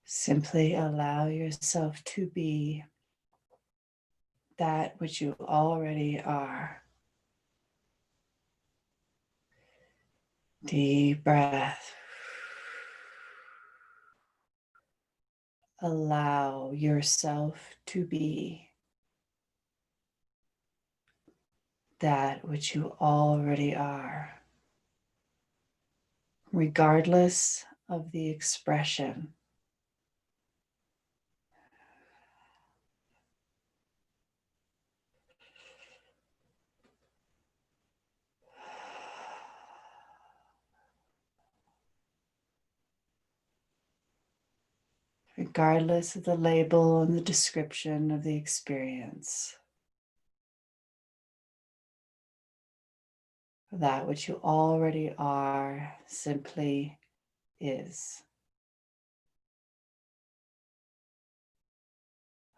Simply allow yourself to be that which you already are. Deep breath. Allow yourself to be that which you already are, regardless of the expression. Regardless of the label and the description of the experience. That which you already are simply is.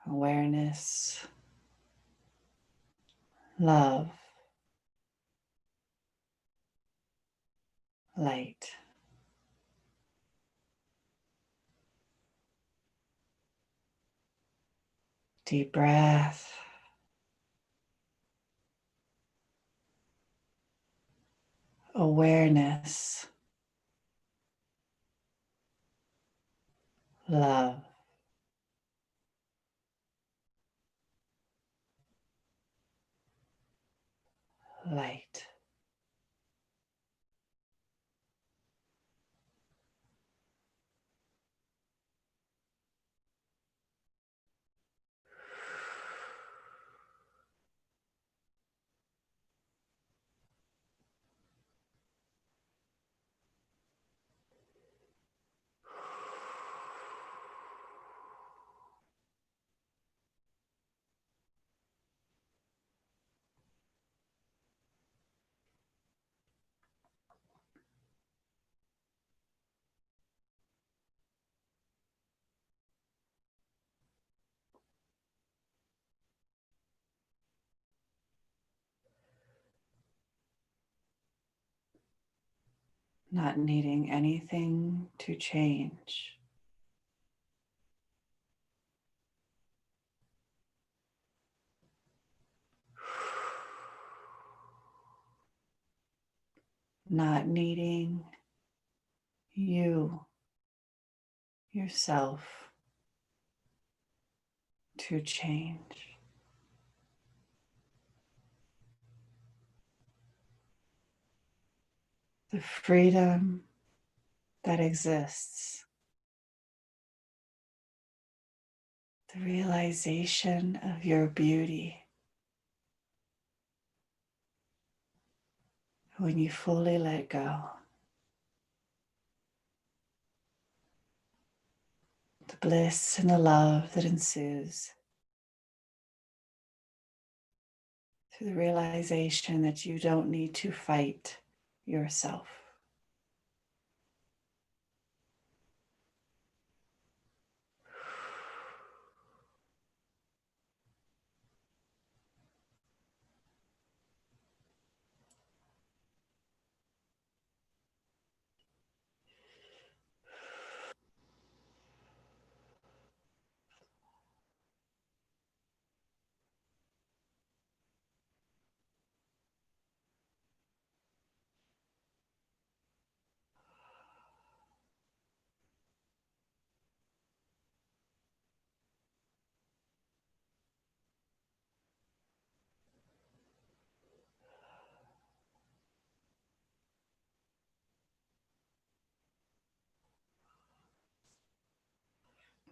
awareness, love, light. Deep breath. Awareness, love, light. Not needing anything to change. Not needing you, yourself, to change. The freedom that exists, the realization of your beauty when you fully let go. The bliss and the love that ensues through the realization that you don't need to fight yourself.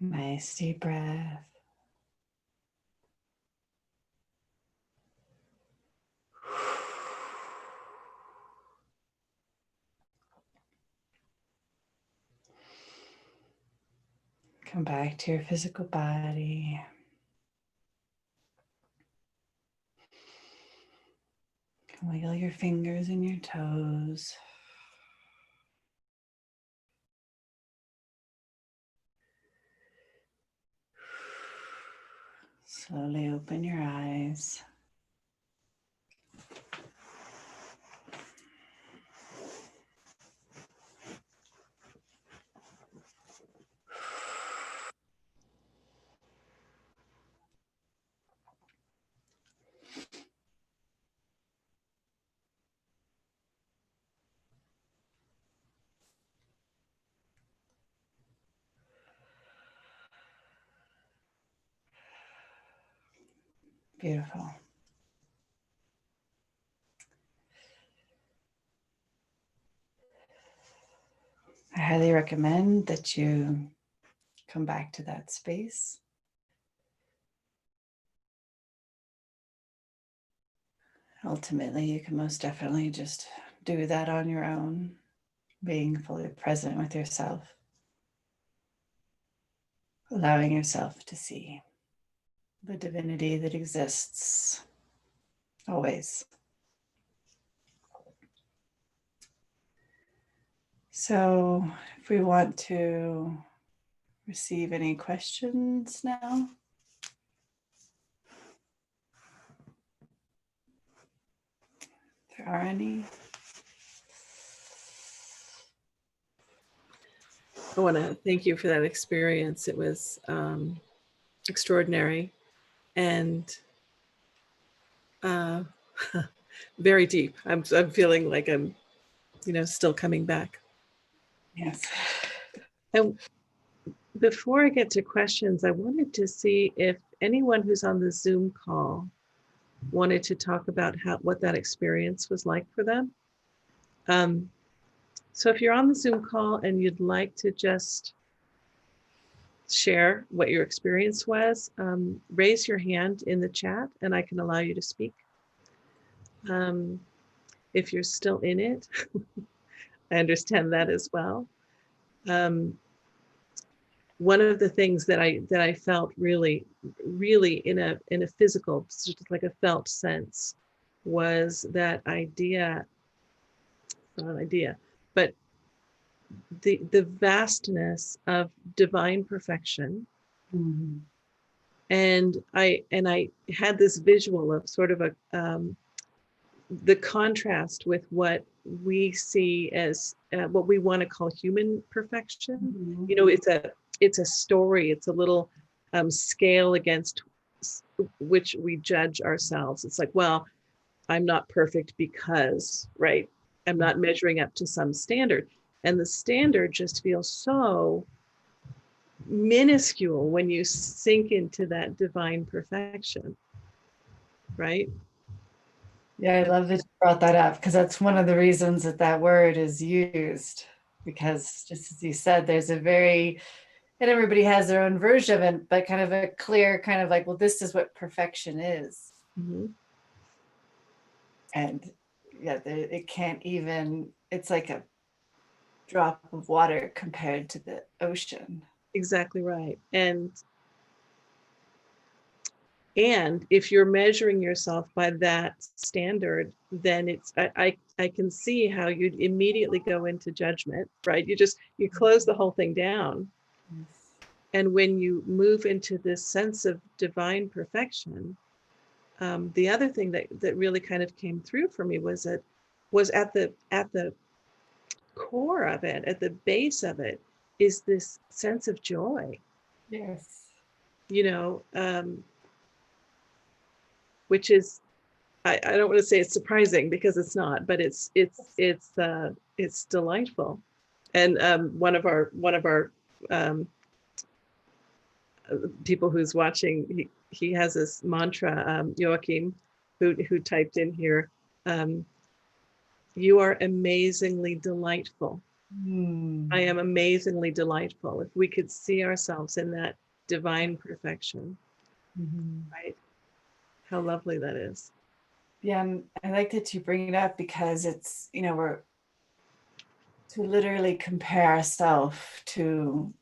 Nice deep breath. Come back to your physical body. Wiggle your fingers and your toes. Slowly open your eyes. Beautiful. I highly recommend that you come back to that space. Ultimately, you can most definitely just do that on your own, being fully present with yourself, allowing yourself to see the divinity that exists always. So, if we want to receive any questions now. Arnie. I want to thank you for that experience. It was extraordinary and uh, very deep. I'm feeling like I'm, still coming back. Yes. And before I get to questions, I wanted to see if anyone who's on the Zoom call wanted to talk about what that experience was like for them. So if you're on the Zoom call and you'd like to just share what your experience was, raise your hand in the chat and I can allow you to speak. If you're still in it, I understand that as well. One of the things that I felt really in a physical, just like a felt sense, was that idea, not an idea, but the vastness of divine perfection. Mm-hmm. And I had this visual of sort of the contrast with what we see as what we want to call human perfection. Mm-hmm. It's a story. It's a little scale against which we judge ourselves. It's like, well, I'm not perfect because, right? I'm not measuring up to some standard. And the standard just feels so minuscule when you sink into that divine perfection, right? Yeah, I love that you brought that up because that's one of the reasons that that word is used. Because just as you said, there's a very, and everybody has their own version of it, but kind of a clear kind of like, well, this is what perfection is. Mm-hmm. And yeah, it can't even, it's like a drop of water compared to the ocean. Exactly right. And if you're measuring yourself by that standard, then I can see how you'd immediately go into judgment, right? You close the whole thing down. Yes. And when you move into this sense of divine perfection, the other thing that really kind of came through for me was at the core of it, at the base of it, is this sense of joy. Yes. Which is, I don't want to say it's surprising because it's not, but it's delightful. And one of our people who's watching, he has this mantra, Joachim, who typed in here, you are amazingly delightful. I am amazingly delightful. If we could see ourselves in that divine perfection, right? How lovely that is. Yeah, and I like that you bring it up because it's, we're to literally compare ourselves to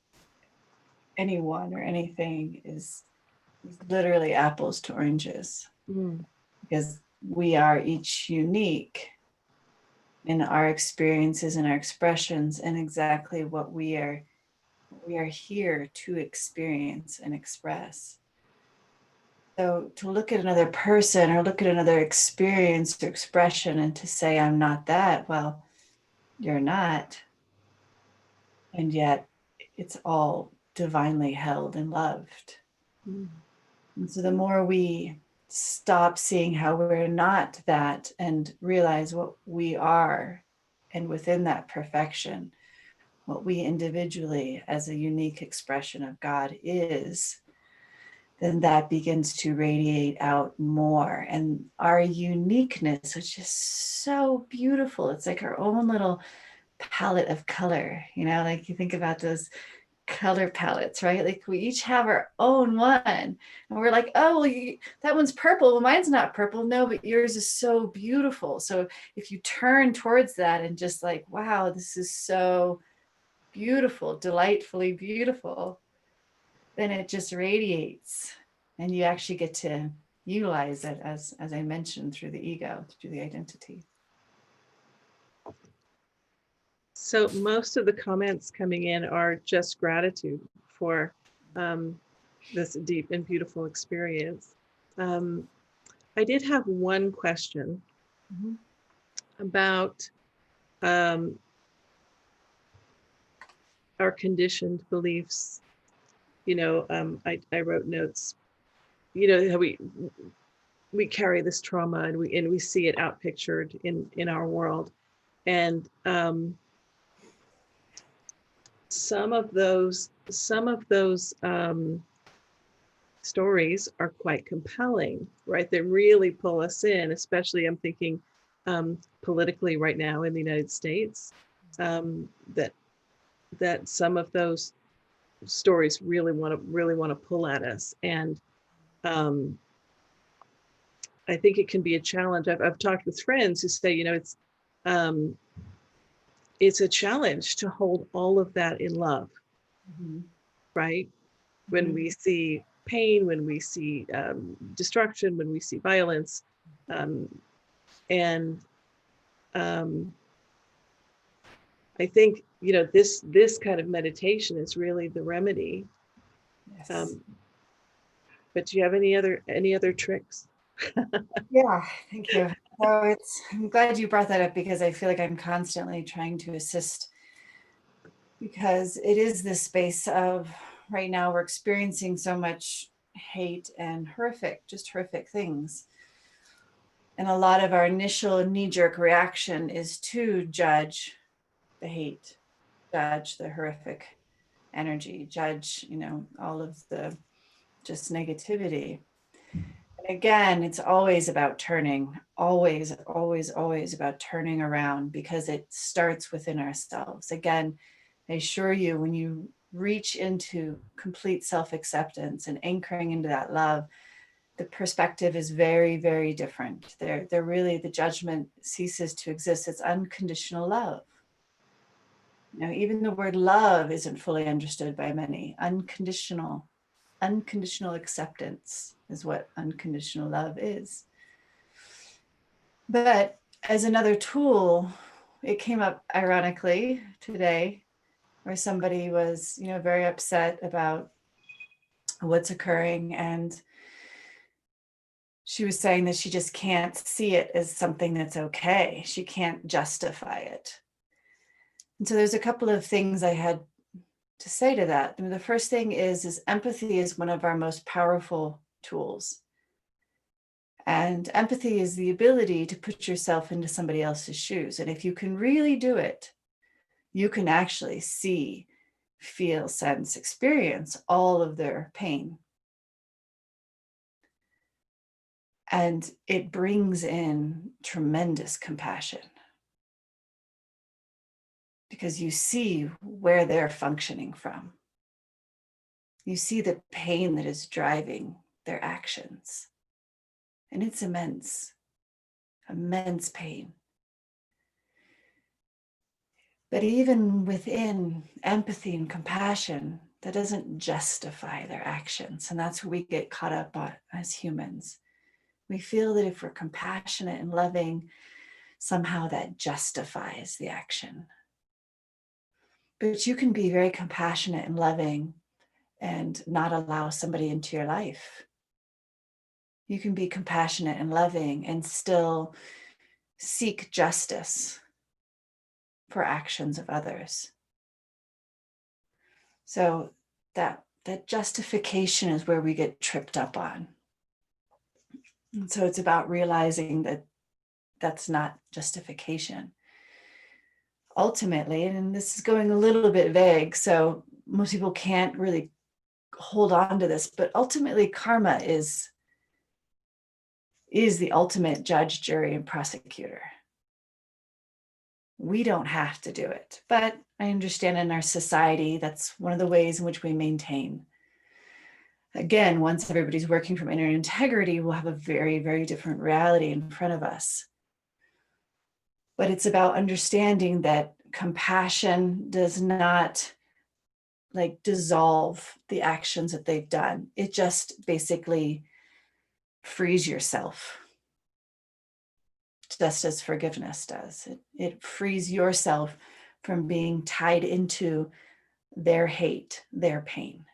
anyone or anything is literally apples to oranges because we are each unique in our experiences and our expressions and exactly what we are here to experience and express. So to look at another person or look at another experience or expression and to say I'm not that, well, you're not, and yet it's all divinely held and loved. And so the more we stop seeing how we're not that and realize what we are, and within that perfection, what we individually as a unique expression of God is, then that begins to radiate out more. And our uniqueness, which is so beautiful, it's like our own little palette of color, like you think about those color palettes, right? Like we each have our own one, and we're like, oh, well, that one's purple. Well, mine's not purple. No, but yours is so beautiful. So if you turn towards that and just like, wow, this is so beautiful, delightfully beautiful, then it just radiates, and you actually get to utilize it as I mentioned, through the ego, through the identity. So most of the comments coming in are just gratitude for this deep and beautiful experience. I did have one question. about um, our conditioned beliefs. I wrote notes. How we carry this trauma, and we see it outpictured in our world, and some of those stories are quite compelling, right? They really pull us in, especially I'm thinking politically right now in the United States, that some of those stories really want to pull at us. And I think it can be a challenge. I've talked with friends who say, um, it's a challenge to hold all of that in love, right? When we see pain, when we see destruction, when we see violence, and I think this kind of meditation is really the remedy. Yes. But do you have any other tricks? Yeah, thank you. So I'm glad you brought that up, because I feel like I'm constantly trying to assist, because it is this space of, right now we're experiencing so much hate and just horrific things. And a lot of our initial knee-jerk reaction is to judge the hate, judge the horrific energy, judge, all of the just negativity. And again, it's always about turning, always, always, always about turning around, because it starts within ourselves. Again, I assure you, when you reach into complete self-acceptance and anchoring into that love, the perspective is very, very different. They're really, the judgment ceases to exist. It's unconditional love. Even the word love isn't fully understood by many. Unconditional acceptance is what unconditional love is. But as another tool, it came up ironically today, where somebody was, very upset about what's occurring, and she was saying that she just can't see it as something that's okay. She can't justify it. And so there's a couple of things I had to say to that. The first thing is empathy is one of our most powerful tools. And empathy is the ability to put yourself into somebody else's shoes. And if you can really do it, you can actually see, feel, sense, experience all of their pain. And it brings in tremendous compassion, because you see where they're functioning from. You see the pain that is driving their actions. And it's immense, immense pain. But even within empathy and compassion, that doesn't justify their actions. And that's where we get caught up on as humans. We feel that if we're compassionate and loving, somehow that justifies the action. But you can be very compassionate and loving and not allow somebody into your life. You can be compassionate and loving and still seek justice for actions of others. So that justification is where we get tripped up on. And so it's about realizing that that's not justification. Ultimately, and this is going a little bit vague, so most people can't really hold on to this, but ultimately karma is the ultimate judge, jury, and prosecutor. We don't have to do it, but I understand in our society, that's one of the ways in which we maintain. Again, once everybody's working from inner integrity, we'll have a very, very different reality in front of us. But it's about understanding that compassion does not dissolve the actions that they've done. It just basically frees yourself, just as forgiveness does. It frees yourself from being tied into their hate, their pain.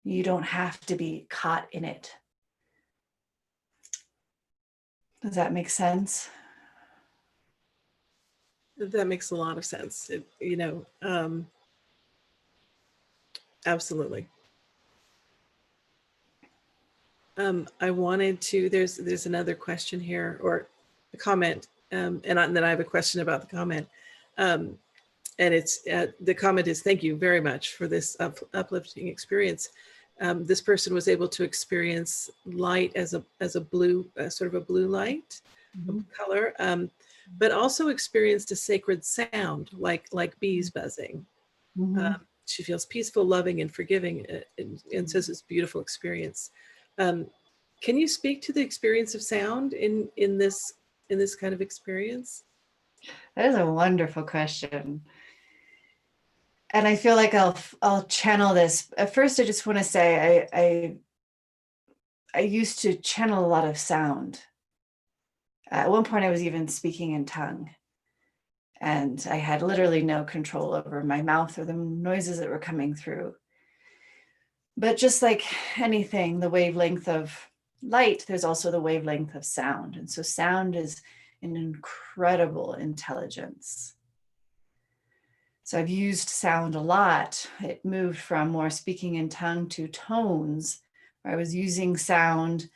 You don't have to be caught in it. Does that make sense? That makes a lot of sense. Absolutely. I wanted to, there's another question here, or a comment, and then I have a question about the comment. And it's the comment is, thank you very much for this uplifting experience. This person was able to experience light as a blue, sort of a blue light color, but also experienced a sacred sound like bees buzzing. She feels peaceful, loving, and forgiving, and says it's a beautiful experience. Can you speak to the experience of sound in this kind of experience? That is a wonderful question. And I feel like I'll channel this. At first, I just want to say I used to channel a lot of sound. At one point, I was even speaking in tongue, and I had literally no control over my mouth or the noises that were coming through. But just like anything, the wavelength of light, there's also the wavelength of sound. And so sound is an incredible intelligence. So I've used sound a lot. It moved from more speaking in tongue to tones, where I was using sound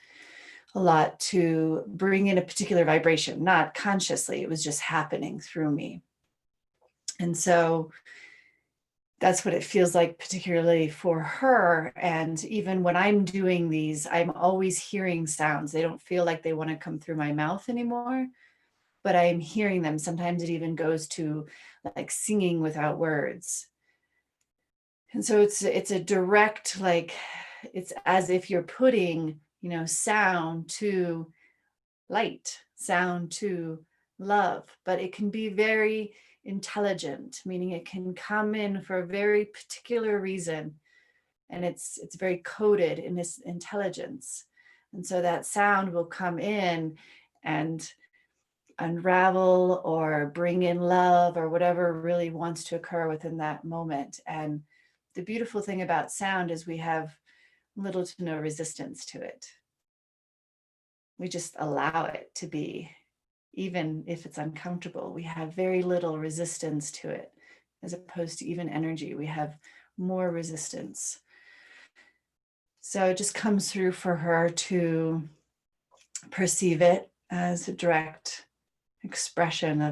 a lot to bring in a particular vibration, not consciously, it was just happening through me. And so that's what it feels like, particularly for her. And even when I'm doing these, I'm always hearing sounds. They don't feel like they want to come through my mouth anymore, but I'm hearing them. Sometimes it even goes to like singing without words. And so it's a direct, like, it's as if you're putting, sound to light, sound to love, but it can be very intelligent, meaning it can come in for a very particular reason, and it's very coded in this intelligence. And so that sound will come in and unravel or bring in love or whatever really wants to occur within that moment. And the beautiful thing about sound is we have little to no resistance to it. We just allow it to be, even if it's uncomfortable. We have very little resistance to it, as opposed to even energy. We have more resistance. So it just comes through for her to perceive it as a direct expression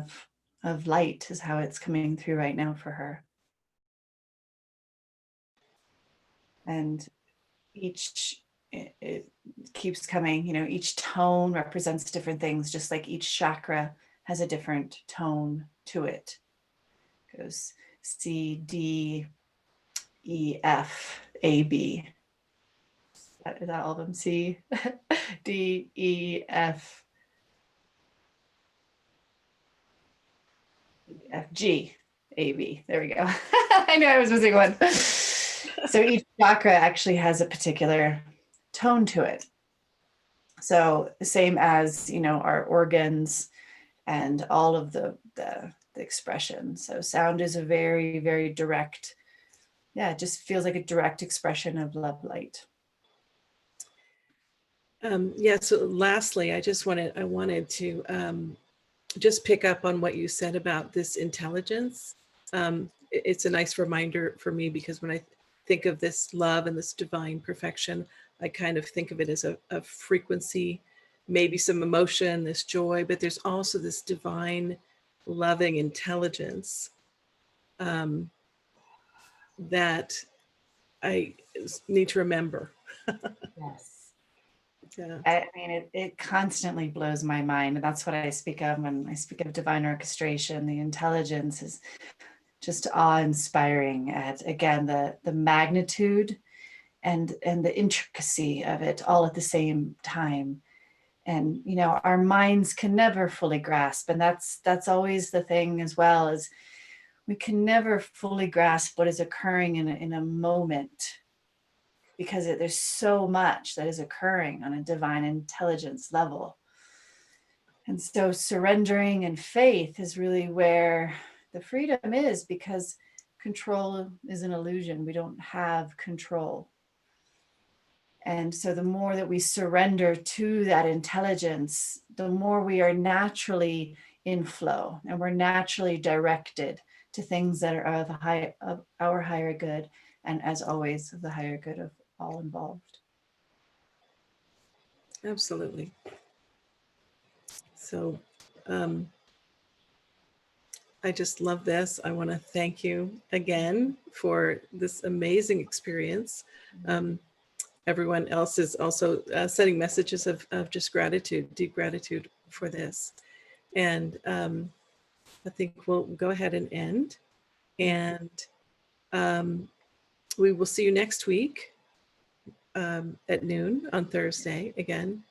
of light, is how it's coming through right now for her. And it keeps coming, each tone represents different things, just like each chakra has a different tone to it. It goes C, D, E, F, A, B. Is that all of them? C, D, E, F, F, G, A, B. There we go. I knew I was missing one. So each chakra actually has a particular tone to it. So the same as, our organs and all of the expression. So sound is a very, very direct, it just feels like a direct expression of love light. So lastly, I wanted to just pick up on what you said about this intelligence. It's a nice reminder for me, because when I think of this love and this divine perfection, I kind of think of it as a frequency, maybe some emotion, this joy, but there's also this divine loving intelligence that I need to remember. Yes. Yeah. I mean, it constantly blows my mind. And that's what I speak of when I speak of divine orchestration. The intelligence is just awe-inspiring at, again, the magnitude and the intricacy of it all at the same time. And, our minds can never fully grasp. And that's always the thing as well, is we can never fully grasp what is occurring in a moment, because there's so much that is occurring on a divine intelligence level. And so surrendering and faith is really where the freedom is, because control is an illusion. We don't have control. And so the more that we surrender to that intelligence, the more we are naturally in flow, and we're naturally directed to things that are of our higher good, and as always, the higher good of all involved. Absolutely. So I just love this. I want to thank you again for this amazing experience. Everyone else is also sending messages of just gratitude, deep gratitude for this. And I think we'll go ahead and end. And we will see you next week at noon on Thursday again.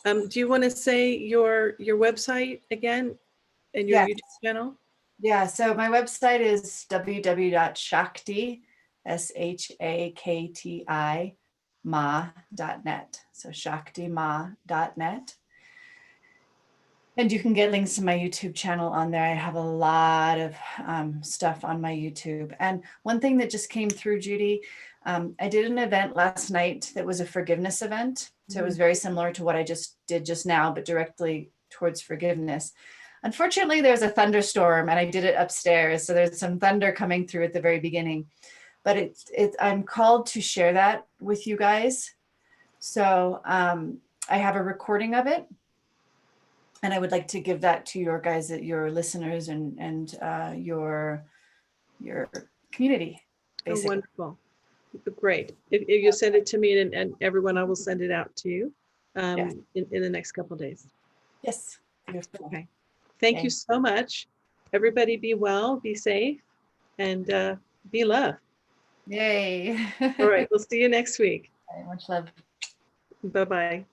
Do you want to say your website again and your Yeah. YouTube channel? Yeah, so my website is www.shakti, SHAKTI, ma.net. So shaktima.net. And you can get links to my YouTube channel on there. I have a lot of stuff on my YouTube. And one thing that just came through, Judy, I did an event last night that was a forgiveness event. So it was very similar to what I just did just now, but directly towards forgiveness. Unfortunately, there's a thunderstorm and I did it upstairs. So there's some thunder coming through at the very beginning. But I'm called to share that with you guys. So I have a recording of it. And I would like to give that to your guys, your listeners, and your community. Basically. Oh, wonderful. Great. If you send it to me and everyone, I will send it out to you in the next couple of days. Yes. Beautiful. Okay. Thank you so much. Everybody be well, be safe, and be love. Yay. All right. We'll see you next week. Much love. Bye-bye.